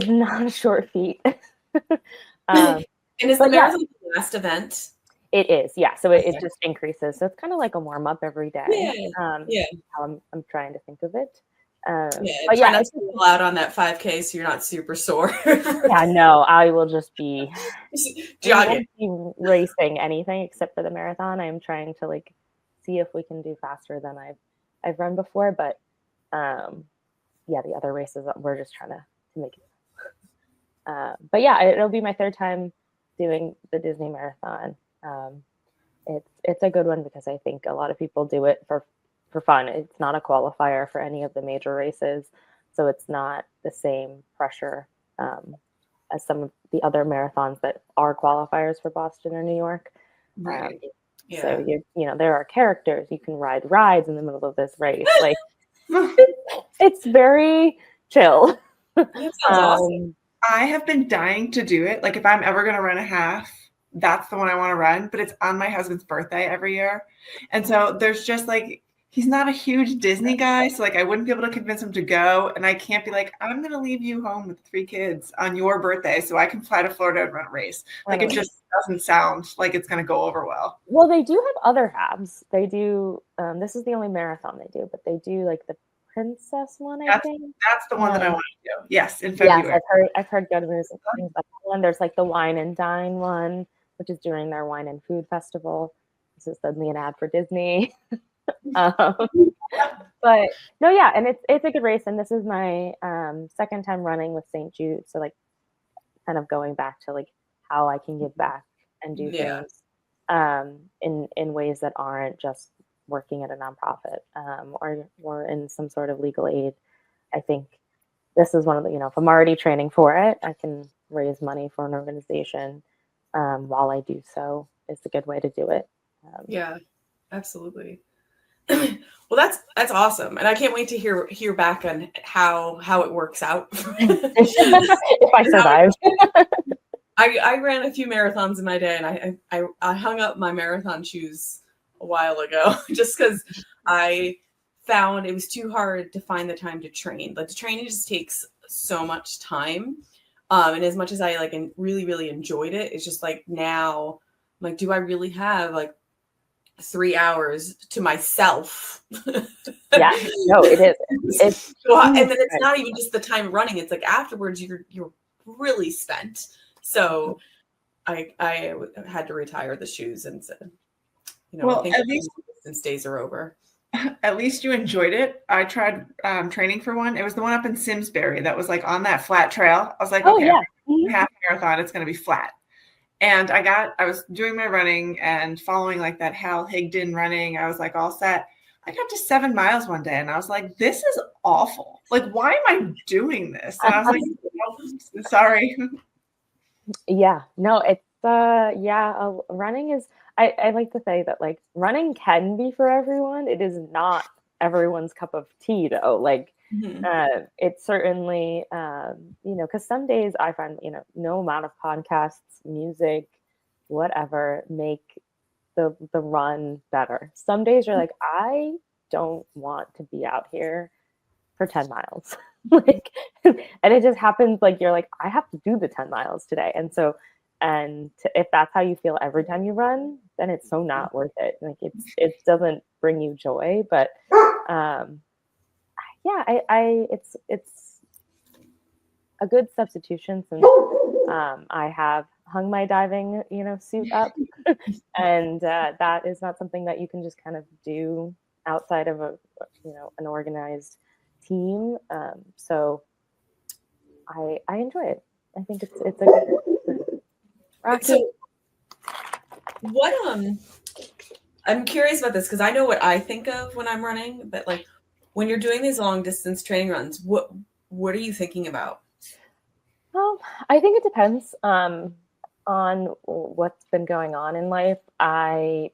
S4: not a short feat.
S1: And is the marathon the last event?
S4: It is, yeah. So it just increases. So it's kind of like a warm up every day.
S1: Yeah.
S4: How I'm trying to think of it. But
S1: try
S4: yeah,
S1: not to pull out on that 5K so you're not super sore.
S4: yeah, no, I will just be
S1: jogging.
S4: Racing anything except for the marathon. I'm trying to like see if we can do faster than I've run before, but yeah, the other races we're just trying to make it. But yeah, it'll be my 3rd time doing the Disney Marathon. It's a good one because I think a lot of people do it for fun. It's not a qualifier for any of the major races, so it's not the same pressure as some of the other marathons that are qualifiers for Boston or New York.
S2: Right.
S4: So there are characters. You can ride rides in the middle of this race. Like it's very chill.
S1: That sounds awesome.
S2: I have been dying to do it. Like if I'm ever going to run a half, that's the one I want to run, but it's on my husband's birthday every year. And so there's just like, he's not a huge Disney guy. So like, I wouldn't be able to convince him to go. And I can't be like, I'm going to leave you home with 3 kids on your birthday so I can fly to Florida and run a race. Like it just doesn't sound like it's going to go over well.
S4: Well, they do have other halves. They do, this is the only marathon they do, but they do like the Princess one, I think.
S2: That's the one that I want to do. Yes, in February.
S4: Yes, I've heard good news about that one. There's like the Wine and Dine one, which is during their wine and food festival. This is suddenly an ad for Disney. But no, yeah, and it's a good race, and this is my 2nd time running with St. Jude. So like, kind of going back to like how I can give back and do things in ways that aren't just working at a nonprofit or in some sort of legal aid. I think this is one of the, if I'm already training for it, I can raise money for an organization while I do so. It's a good way to do it.
S1: Yeah, absolutely. Well, that's awesome, and I can't wait to hear back on how it works out.
S4: If I survive.
S1: I ran a few marathons in my day, and I hung up my marathon shoes a while ago just because I found it was too hard to find the time to train. Like the training just takes so much time. And as much as I like and really, really enjoyed it, it's just like now, like, do I really have like 3 hours to myself?
S4: Yeah, no, it is. It's
S1: and then it's not even just the time running. It's like afterwards you're really spent. So I had to retire the shoes and said,
S2: well,
S1: I think
S2: at least
S1: distance days are over.
S2: At least you enjoyed it. I tried training for one. It was the one up in Simsbury that was like on that flat trail. I was like, okay, half marathon, it's going to be flat. And I was doing my running and following like that Hal Higdon running. I was like all set. I got to 7 miles one day and I was like, this is awful. Like, why am I doing this? And I was like, oh, sorry.
S4: Yeah, no, it's running is, I like to say that like running can be for everyone. It is not everyone's cup of tea though. Like it's certainly, because some days I find, no amount of podcasts, music, whatever, make the run better. Some days you're like, I don't want to be out here for 10 miles. Like, and it just happens like you're like, I have to do the 10 miles today. And so, if that's how you feel every time you run, then it's so not worth it. Like it doesn't bring you joy, but it's a good substitution since I have hung my diving, suit up, and that is not something that you can just kind of do outside of an organized team. So I enjoy it. I think it's a good.
S1: So what I'm curious about this because I know what I think of when I'm running, but like when you're doing these long distance training runs, what are you thinking about?
S4: Well, I think it depends on what's been going on in life.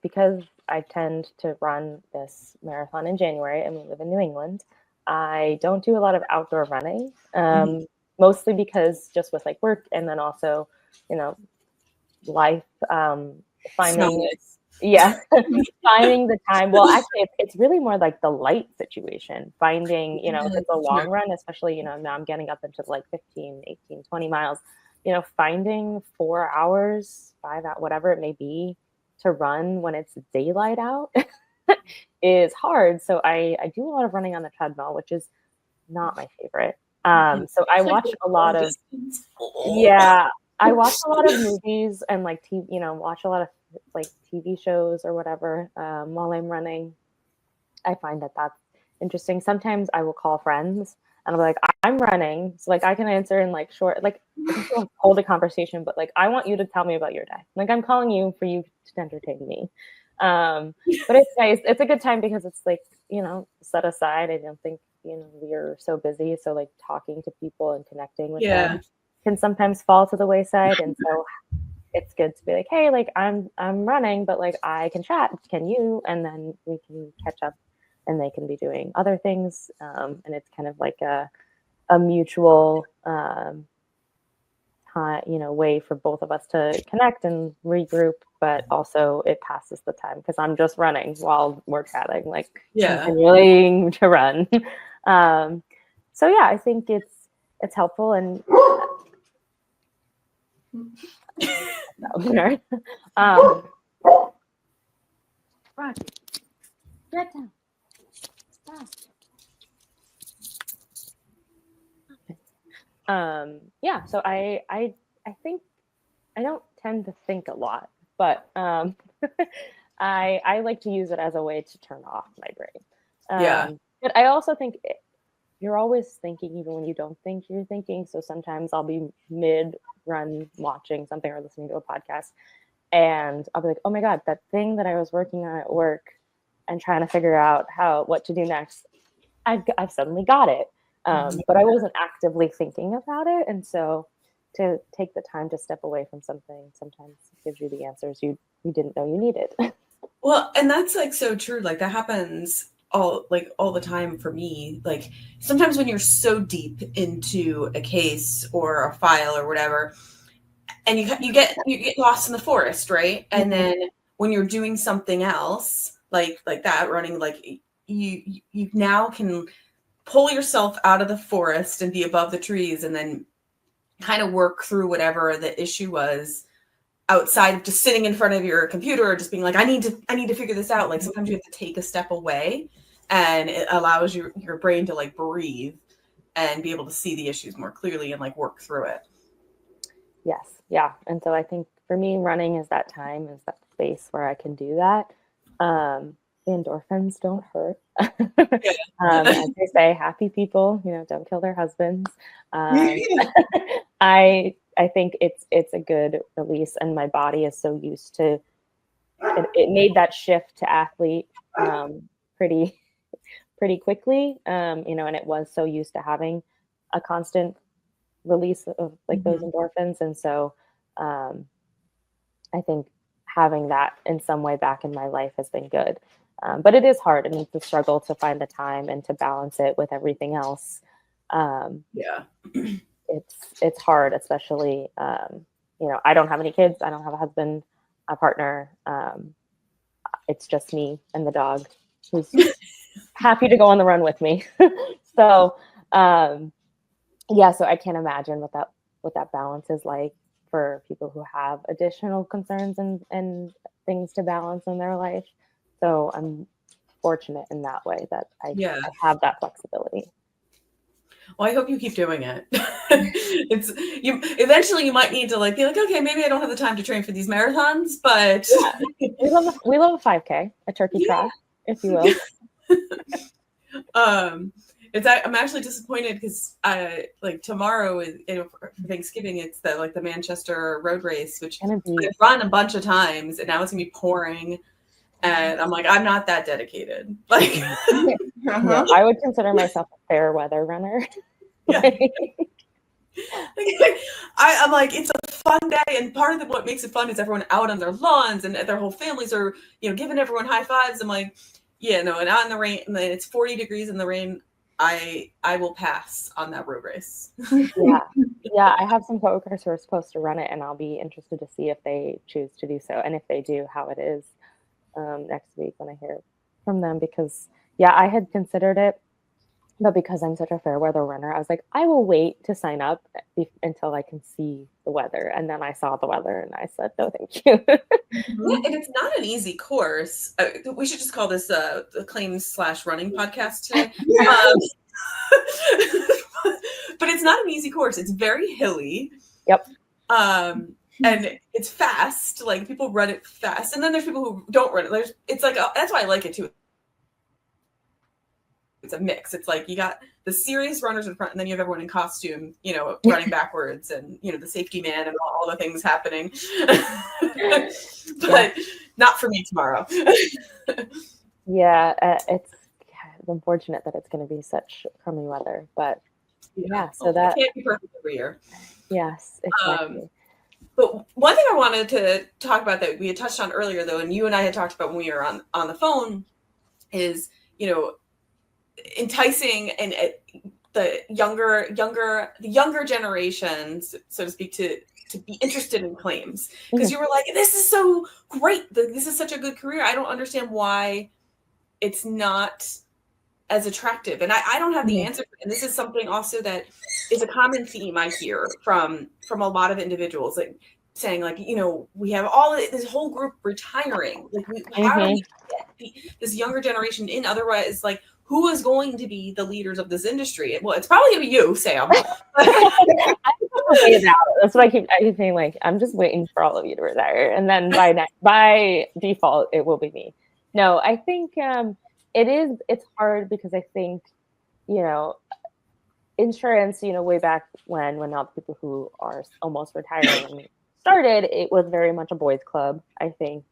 S4: Because I tend to run this marathon in January and we live in New England, I don't do a lot of outdoor running, mostly because just with like work and then also, life, finding finding the time. Well, actually it's really more like the light situation, finding, if it's a long run, especially, now I'm getting up into like 15, 18, 20 miles, finding 4 hours, 5 hours, whatever it may be to run when it's daylight out is hard. So I do a lot of running on the treadmill, which is not my favorite. So I watch a lot of, I watch a lot of movies and like TV, watch a lot of like TV shows or whatever while I'm running. I find that that's interesting. Sometimes I will call friends and I'll be like, I'm running. So like I can answer in like short, like hold a conversation, but like I want you to tell me about your day. Like I'm calling you for you to entertain me. But it's nice. It's a good time because it's like, set aside. I don't think, we're so busy. So like talking to people and connecting with them can sometimes fall to the wayside. And so it's good to be like, hey, like I'm running, but like I can chat. Can you? And then we can catch up and they can be doing other things. And it's kind of like a mutual way for both of us to connect and regroup, but also it passes the time because I'm just running while we're chatting, like continuing to run. So yeah, I think it's helpful and Roger, get down. Stop. So I think I don't tend to think a lot, but I like to use it as a way to turn off my brain. But I also think you're always thinking even when you don't think you're thinking. So sometimes I'll be mid-run watching something or listening to a podcast and I'll be like, oh my God, that thing that I was working on at work and trying to figure out what to do next, I've suddenly got it. But I wasn't actively thinking about it. And so to take the time to step away from something sometimes gives you the answers you didn't know you needed.
S1: Well, and that's like so true. Like that happens all the time for me. Like sometimes when you're so deep into a case or a file or whatever, and you get lost in the forest, right? And then when you're doing something else like that, running, like you now can pull yourself out of the forest and be above the trees and then kind of work through whatever the issue was outside of just sitting in front of your computer or just being like, I need to figure this out. Like sometimes you have to take a step away and it allows your brain to like breathe and be able to see the issues more clearly and like work through it.
S4: Yes. Yeah. And so I think for me, running is that time, is that space where I can do that. The endorphins don't hurt. As they say, happy people, don't kill their husbands. I think it's a good release, and my body is so used to it made that shift to athlete pretty quickly, and it was so used to having a constant release of like those endorphins, and so I think having that in some way back in my life has been good. But it is hard, and it's a struggle to find the time and to balance it with everything else. It's hard, especially, I don't have any kids. I don't have a husband, a partner. It's just me and the dog who's happy to go on the run with me. So, so I can't imagine what that balance is like for people who have additional concerns and things to balance in their life. So I'm fortunate in that way that I have that flexibility.
S1: Well, I hope you keep doing it. Eventually you might need to be like, okay, maybe I don't have the time to train for these marathons, but
S4: we love a 5K, a turkey trot, if you will.
S1: I'm actually disappointed because tomorrow is for Thanksgiving. It's the Manchester road race, which I've run a bunch of times, and now it's gonna be pouring. And I'm like, I'm not that dedicated.
S4: No, I would consider myself a fair weather runner.
S1: I'm like, it's a fun day, and part of what makes it fun is everyone out on their lawns and their whole families are, giving everyone high fives. I'm like, and out in the rain, and then it's 40 degrees in the rain. I will pass on that road race.
S4: Yeah. I have some coworkers who are supposed to run it, and I'll be interested to see if they choose to do so, and if they do, how it is. Next week when I hear from them, because I had considered it, but because I'm such a fair weather runner, I was like, I will wait to sign up until I can see the weather. And then I saw the weather and I said, no, thank you.
S1: And it's not an easy course. We should just call this the claims / running podcast today. But it's not an easy course. It's very hilly.
S4: Yep.
S1: And it's fast. Like people run it fast, and then there's people who don't run it. It's like that's why I like it too. It's a mix. It's like you got the serious runners in front, and then you have everyone in costume, running backwards, and the safety man and all the things happening. But not for me tomorrow.
S4: It's unfortunate that it's going to be such crummy weather, but so that
S1: it can't be perfect every year.
S4: Yes, exactly.
S1: But one thing I wanted to talk about that we had touched on earlier, though, and you and I had talked about when we were on the phone, is enticing and the younger generations, so to speak, to be interested in claims, because you were like, this is so great, this is such a good career. I don't understand why it's not as attractive, and I don't have the answer. And this is something also that is a common theme I hear from a lot of individuals, like saying, like, we have this whole group retiring. Like, how do we get this younger generation in? Otherwise, like, who is going to be the leaders of this industry? Well, it's probably going to be you, Sam.
S4: That's what I keep saying. Like, I'm just waiting for all of you to retire, and then by default, it will be me. No, I think it's hard because I think insurance, way back when all the people who are almost retiring started, it was very much a boys' club, I think,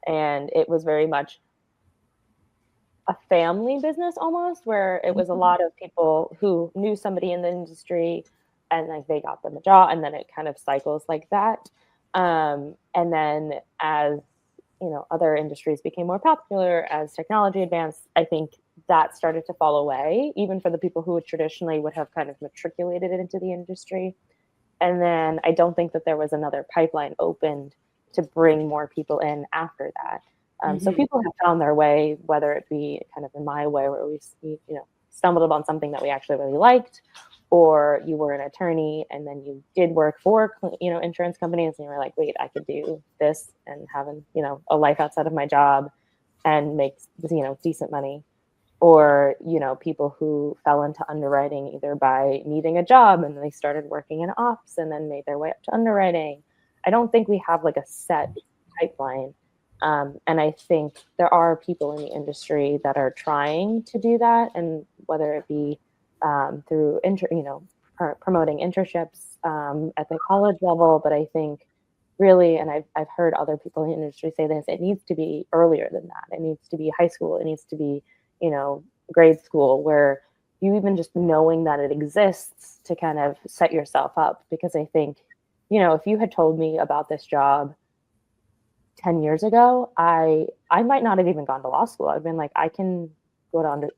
S4: and it was very much a family business almost, where it was a lot of people who knew somebody in the industry, and like they got them a job, and then it kind of cycles like that. And then as other industries became more popular, as technology advanced, I think that started to fall away, even for the people who traditionally would have kind of matriculated into the industry. And then I don't think that there was another pipeline opened to bring more people in after that. So people have found their way, whether it be kind of in my way, where we stumbled upon something that we actually really liked, or you were an attorney and then you did work for insurance companies, and you were like, wait, I could do this and have a life outside of my job and make decent money. Or people who fell into underwriting either by needing a job and they started working in ops and then made their way up to underwriting. I don't think we have like a set pipeline. And I think there are people in the industry that are trying to do that, and whether it be through promoting internships at the college level, but I think really, and I've heard other people in the industry say this, it needs to be earlier than that. It needs to be high school. It needs to be grade school, where you even just knowing that it exists to kind of set yourself up. Because I think if you had told me about this job 10 years ago, I might not have even gone to law school. I've been like, I can go to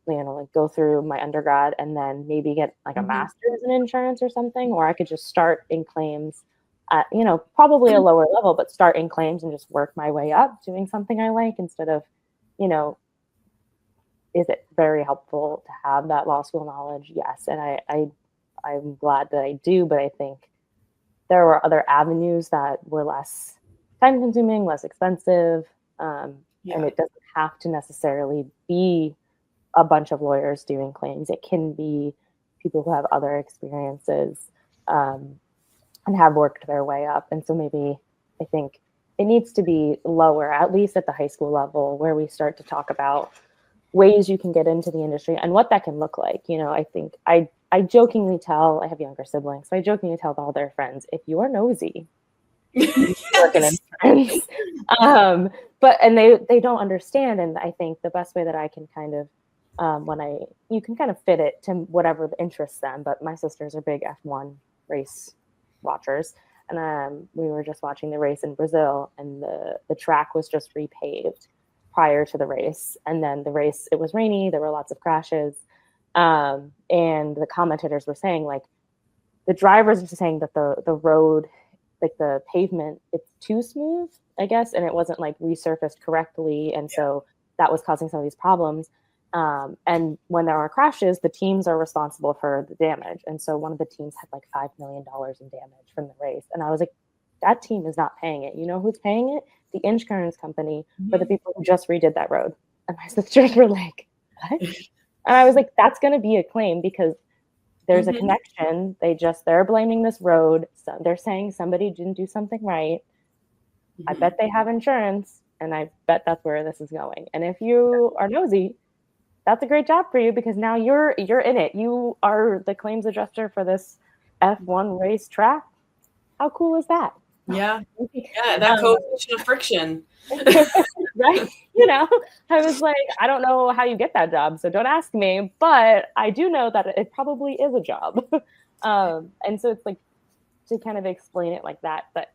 S4: go through my undergrad and then maybe get like a master's in insurance or something, or I could just start in claims at probably a lower level, but start in claims and just work my way up doing something I like, instead of is it very helpful to have that law school knowledge? Yes, and I'm glad that I do, but I think there were other avenues that were less time consuming, less expensive, and it doesn't have to necessarily be a bunch of lawyers doing claims. It can be people who have other experiences and have worked their way up. And so maybe I think it needs to be lower, at least at the high school level, where we start to talk about ways you can get into the industry and what that can look like. I think I jokingly tell, I have younger siblings, so I jokingly tell all their friends, if you are nosy, work in insurance. And they don't understand. And I think the best way that I can kind of you can kind of fit it to whatever interests them. But my sisters are big F1 race watchers, and we were just watching the race in Brazil, and the track was just repaved prior to the race. And then the race, it was rainy, there were lots of crashes, and the commentators were saying, like, the drivers were saying that the road, like the pavement, it's too smooth, I guess, and it wasn't like resurfaced correctly, and so that was causing some of these problems. And when there are crashes, the teams are responsible for the damage. And so one of the teams had like $5 million in damage from the race. And I was like, that team is not paying it. You know who's paying it? The insurance company for the people who just redid that road. And my sisters were like, what? And I was like, that's going to be a claim because there's a connection. They're blaming this road. So they're saying somebody didn't do something right. I bet they have insurance, and I bet that's where this is going. And if you are nosy, that's a great job for you because now you're in it. You are the claims adjuster for this F1 race track. How cool is that?
S1: Yeah. Yeah, that coefficient of friction.
S4: Right? You know, I was like, I don't know how you get that job, so don't ask me, but I do know that it probably is a job. And so it's like to kind of explain it like that, but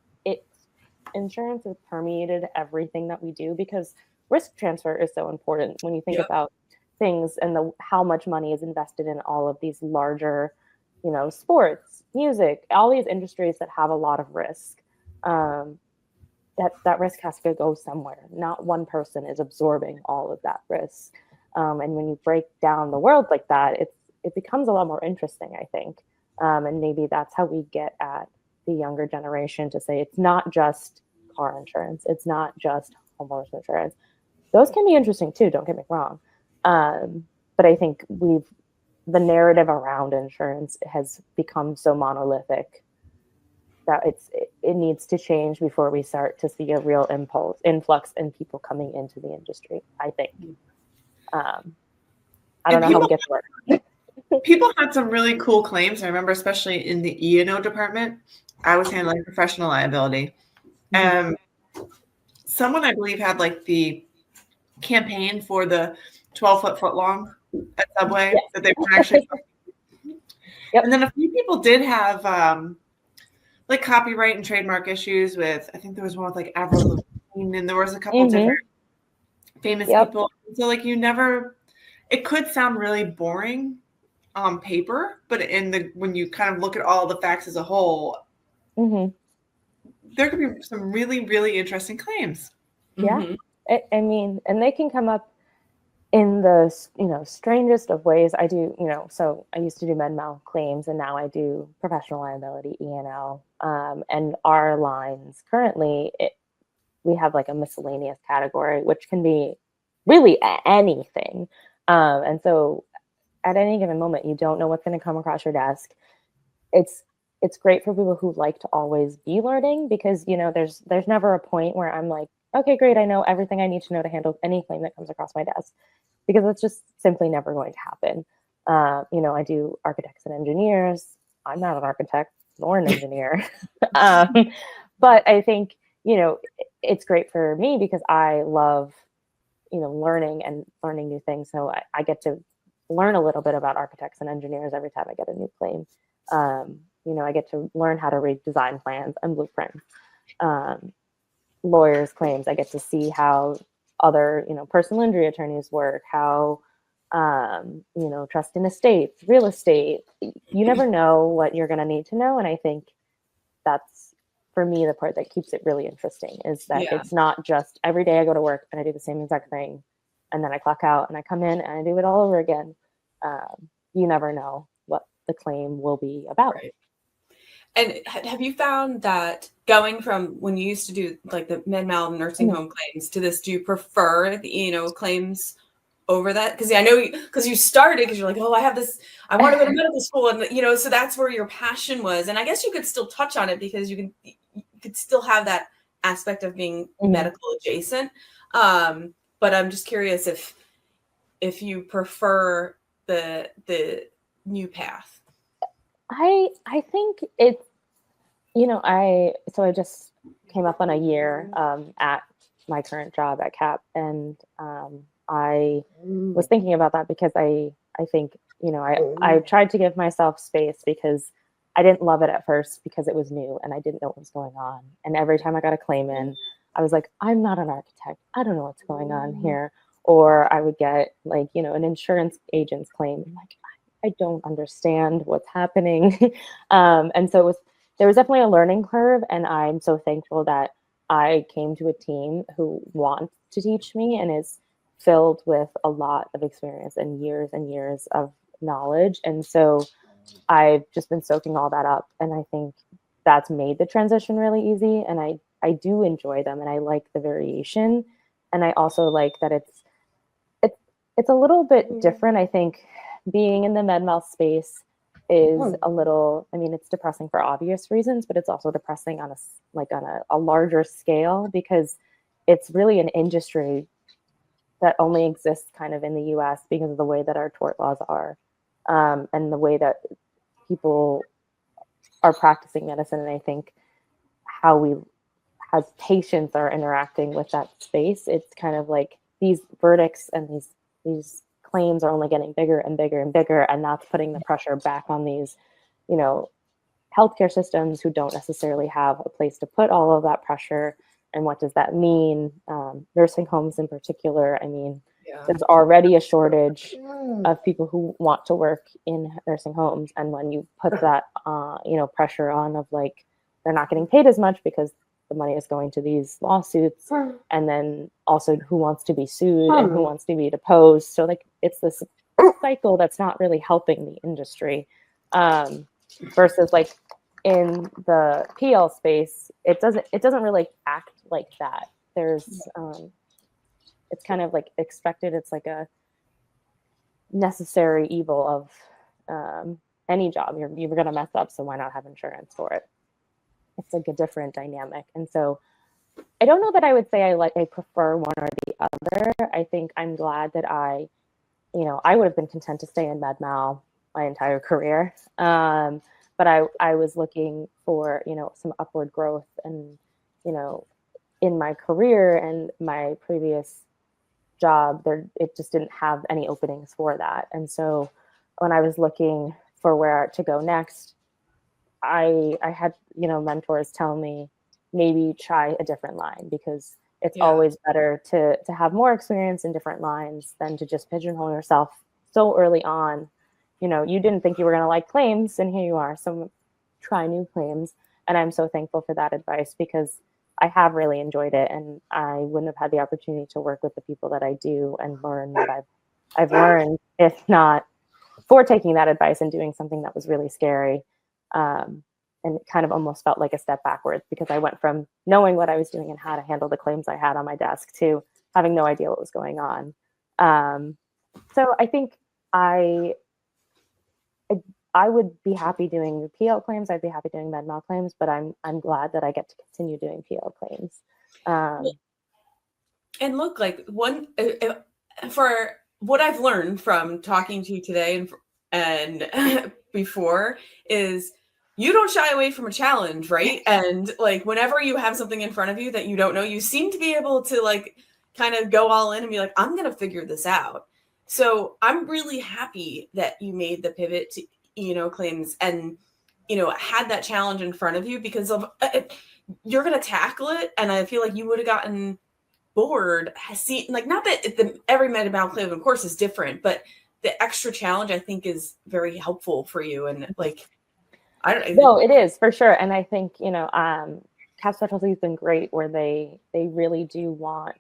S4: insurance has permeated everything that we do because risk transfer is so important when you think about things and how much money is invested in all of these larger, you know, sports, music, all these industries that have a lot of risk. That risk has to go somewhere. Not one person is absorbing all of that risk. And when you break down the world like that, it becomes a lot more interesting, I think. And maybe that's how we get at the younger generation to say it's not just car insurance, it's not just homeowners insurance. Those can be interesting too, don't get me wrong. But I think the narrative around insurance has become so monolithic that it needs to change before we start to see a real influx in people coming into the industry, I think. I don't know how we get to work.
S2: People had some really cool claims. I remember, especially in the E&O department, I was handling professional liability. Someone, I believe, had like the campaign for the 12-foot footlong at Subway that they weren't actually. And then a few people did have like copyright and trademark issues with, I think there was one with like Avril Lavigne, and there was a couple different famous people. So like it could sound really boring on paper, but when you kind of look at all the facts as a whole, there could be some really, really interesting claims.
S4: Yeah. I mean, and they can come up in the, you know, strangest of ways. I do, you know, so I used to do med-mal claims and now I do professional liability, E&O. And our lines currently, we have like a miscellaneous category, which can be really anything. And so at any given moment, you don't know what's going to come across your desk. It's great for people who like to always be learning because, you know, there's never a point where I'm like, okay, great, I know everything I need to know to handle any claim that comes across my desk, because it's just simply never going to happen. You know, I do architects and engineers. I'm not an architect nor an engineer. But I think, you know, it's great for me because I love, you know, learning new things. So I get to learn a little bit about architects and engineers every time I get a new claim. You know, I get to learn how to read design plans and blueprints. Lawyers' claims, I get to see how other, you know, personal injury attorneys work, how, you know, trust in estates, real estate. You never know what you're going to need to know. And I think that's, for me, the part that keeps it really interesting is that it's not just every day I go to work and I do the same exact thing. And then I clock out and I come in and I do it all over again. You never know what the claim will be about.
S1: Right. And have you found that going from when you used to do like the med-mal nursing home claims to this, do you prefer the, you know, claims over that? Because I know because you started because you're like, oh, I have this, I want to go to medical school, and you know, so that's where your passion was. And I guess you could still touch on it because you could still have that aspect of being medical adjacent. But I'm just curious if you prefer the new path.
S4: I think it's, you know, I just came up on a year at my current job at CAP, and I was thinking about that because I think, you know, I tried to give myself space because I didn't love it at first because it was new and I didn't know what was going on. And every time I got a claim in, I was like, I'm not an architect. I don't know what's going on here. Or I would get like, you know, an insurance agent's claim. I'm like, I don't understand what's happening. And so there was definitely a learning curve. And I'm so thankful that I came to a team who wants to teach me and is filled with a lot of experience and years of knowledge. And so I've just been soaking all that up. And I think that's made the transition really easy. And I do enjoy them and I like the variation. And I also like that It's a little bit different. I think being in the med mal space is a little, I mean, it's depressing for obvious reasons, but it's also depressing on a larger scale, because it's really an industry that only exists kind of in the US because of the way that our tort laws are, and the way that people are practicing medicine. And I think how we, as patients, are interacting with that space, it's kind of like these verdicts and these claims are only getting bigger and bigger and bigger, and that's putting the pressure back on these, you know, healthcare systems who don't necessarily have a place to put all of that pressure. And what does that mean? Nursing homes in particular. I mean, there's already a shortage of people who want to work in nursing homes, and when you put that, pressure on of like they're not getting paid as much because the money is going to these lawsuits, and then also who wants to be sued and who wants to be deposed. So like it's this cycle that's not really helping the industry, versus like in the PL space, it doesn't really act like that. There's it's kind of like expected. It's like a necessary evil of any job. You're going to mess up, so why not have insurance for it? It's like a different dynamic. And so I don't know that I would say I prefer one or the other. I think I'm glad that I would have been content to stay in med mal my entire career. But I was looking for, some upward growth and, in my career, and my previous job it just didn't have any openings for that. And so when I was looking for where to go next, I had, mentors tell me maybe try a different line, because it's always better to have more experience in different lines than to just pigeonhole yourself so early on. You didn't think you were going to like claims, and here you are. So try new claims. And I'm so thankful for that advice, because I have really enjoyed it, and I wouldn't have had the opportunity to work with the people that I do and learn what I've learned, if not for taking that advice and doing something that was really scary. And it kind of almost felt like a step backwards, because I went from knowing what I was doing and how to handle the claims I had on my desk to having no idea what was going on. So I think I would be happy doing the PL claims. I'd be happy doing med mal claims, but I'm glad that I get to continue doing PL claims.
S1: And look, like for what I've learned from talking to you today and before is you don't shy away from a challenge, right? And like whenever you have something in front of you that you don't know, you seem to be able to like kind of go all in and be like, I'm going to figure this out. So I'm really happy that you made the pivot to claims and, had that challenge in front of you, because of you're going to tackle it. And I feel like you would have gotten bored. Not that every med mal claim, of course, is different, but the extra challenge I think is very helpful for you. And like, I don't know.
S4: No, it is for sure. And I think, Cap Specialty has been great, where they really do want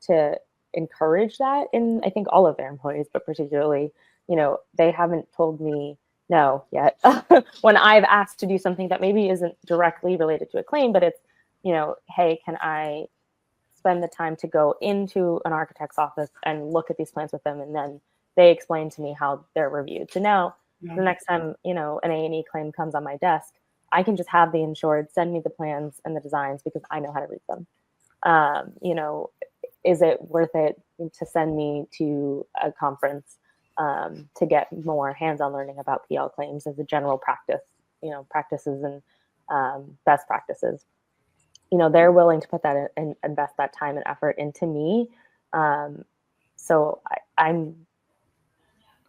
S4: to encourage that in, I think, all of their employees, but particularly, they haven't told me no yet when I've asked to do something that maybe isn't directly related to a claim, but it's, hey, can I spend the time to go into an architect's office and look at these plans with them? And then they explain to me how they're reviewed. So now the next time, an A&E claim comes on my desk, I can just have the insured send me the plans and the designs, because I know how to read them. Is it worth it to send me to a conference to get more hands-on learning about PL claims as a general practice, practices and best practices? They're willing to put that in and invest that time and effort into me. So I'm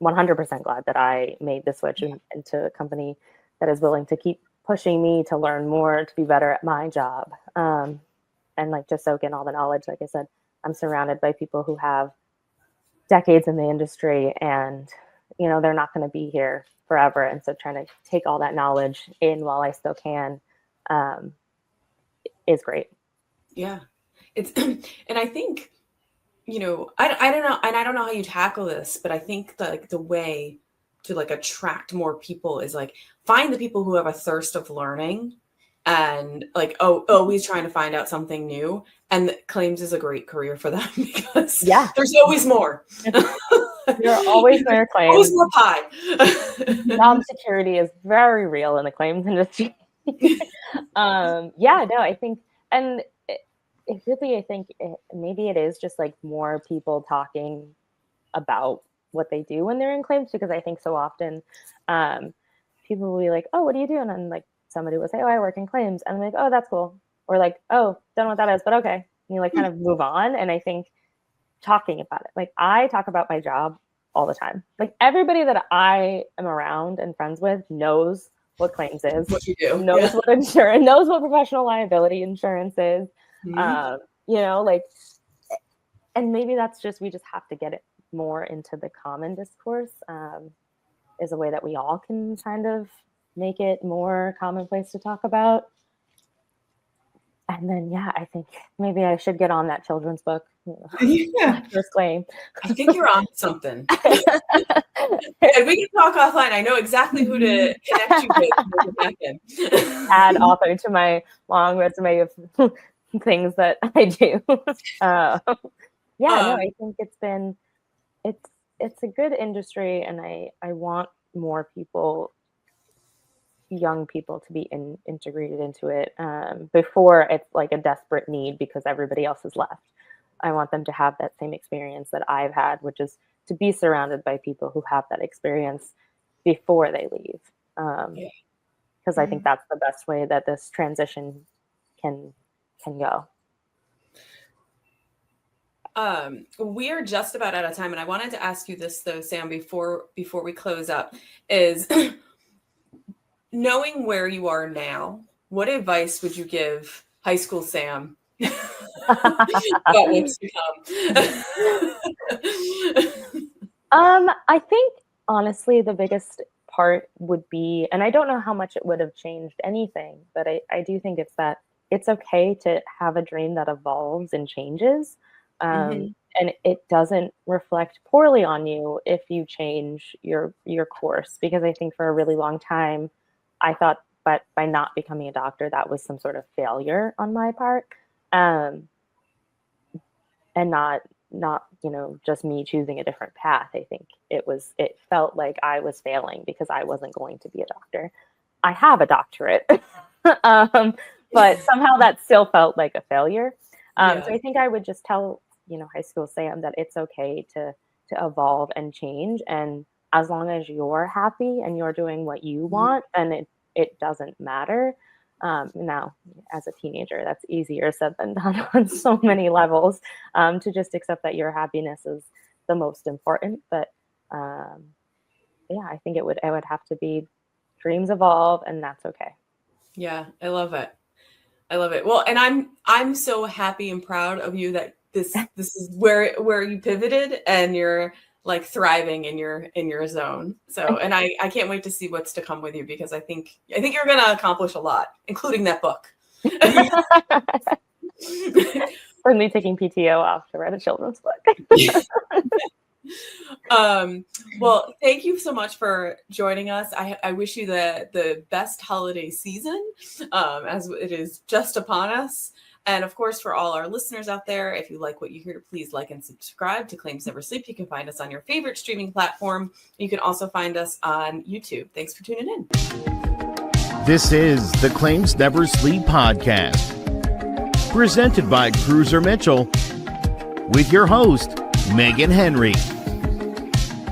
S4: 100% glad that I made the switch into a company that is willing to keep pushing me to learn more, to be better at my job. And like just soak in all the knowledge. Like I said, I'm surrounded by people who have decades in the industry, and, they're not going to be here forever. And so trying to take all that knowledge in while I still can is great.
S1: Yeah. It's, and I think, I don't know. And I don't know how you tackle this, but I think the way to like attract more people is like find the people who have a thirst of learning and like, always trying to find out something new. And claims is a great career for them, because there's always more.
S4: You're always near
S1: Always
S4: claims.
S1: more pie.
S4: Job security is very real in the claims industry. Yeah, no, I think, and it really, I think maybe it is just like more people talking about what they do when they're in claims, because I think so often people will be like, oh, what do you do? And then like somebody will say, oh, I work in claims. And I'm like, oh, that's cool. Or like, oh, don't know what that is, but okay. And you like kind of move on. And I think talking about it, like I talk about my job all the time. Like everybody that I am around and friends with knows what claims is,
S1: What you do.
S4: knows what insurance, knows what professional liability insurance is. You know, like, and maybe that's just, we just have to get it more into the common discourse, is a way that we all can kind of make it more commonplace to talk about. And then, yeah, I think maybe I should get on that children's book.
S2: Yeah.
S4: First claim.
S1: I think you're on something. And we can talk offline. I know exactly who to connect you with. Back in.
S4: Add author to my long resume of things that I do. Yeah, no, I think it's a good industry, and I want more people, young people, to be integrated into it before it's like a desperate need because everybody else is left. I want them to have that same experience that I've had, which is to be surrounded by people who have that experience before they leave. Because I think that's the best way that this transition can go.
S1: We are just about out of time, and I wanted to ask you this though, Sam, before we close up, is knowing where you are now, what advice would you give high school Sam about what's to come?
S4: I think honestly the biggest part would be, and I don't know how much it would have changed anything, but I do think it's that it's okay to have a dream that evolves and changes. And it doesn't reflect poorly on you if you change your course, because I think for a really long time I thought, but by not becoming a doctor, that was some sort of failure on my part, and not just me choosing a different path. I think it felt like I was failing because I wasn't going to be a doctor. I have a doctorate, but somehow that still felt like a failure. So I think I would just tell high school Sam that it's okay to evolve and change, and as long as you're happy and you're doing what you want, then it doesn't matter. Now, as a teenager, that's easier said than done on so many levels, to just accept that your happiness is the most important. But yeah, I think it would have to be dreams evolve, and that's okay.
S1: Yeah, I love it. Well, and I'm so happy and proud of you that this is where you pivoted and you're like thriving in your zone. So, and I can't wait to see what's to come with you, because I think you're going to accomplish a lot, including that book.
S4: For me taking PTO off to write a children's book.
S1: Well, thank you so much for joining us. I wish you the best holiday season, as it is just upon us. And of course, for all our listeners out there, if you like what you hear, please like and subscribe to Claims Never Sleep. You can find us on your favorite streaming platform. You can also find us on YouTube. Thanks for tuning in.
S3: This is the Claims Never Sleep podcast, presented by Cruiser Mitchell, with your host, Meghan Henry.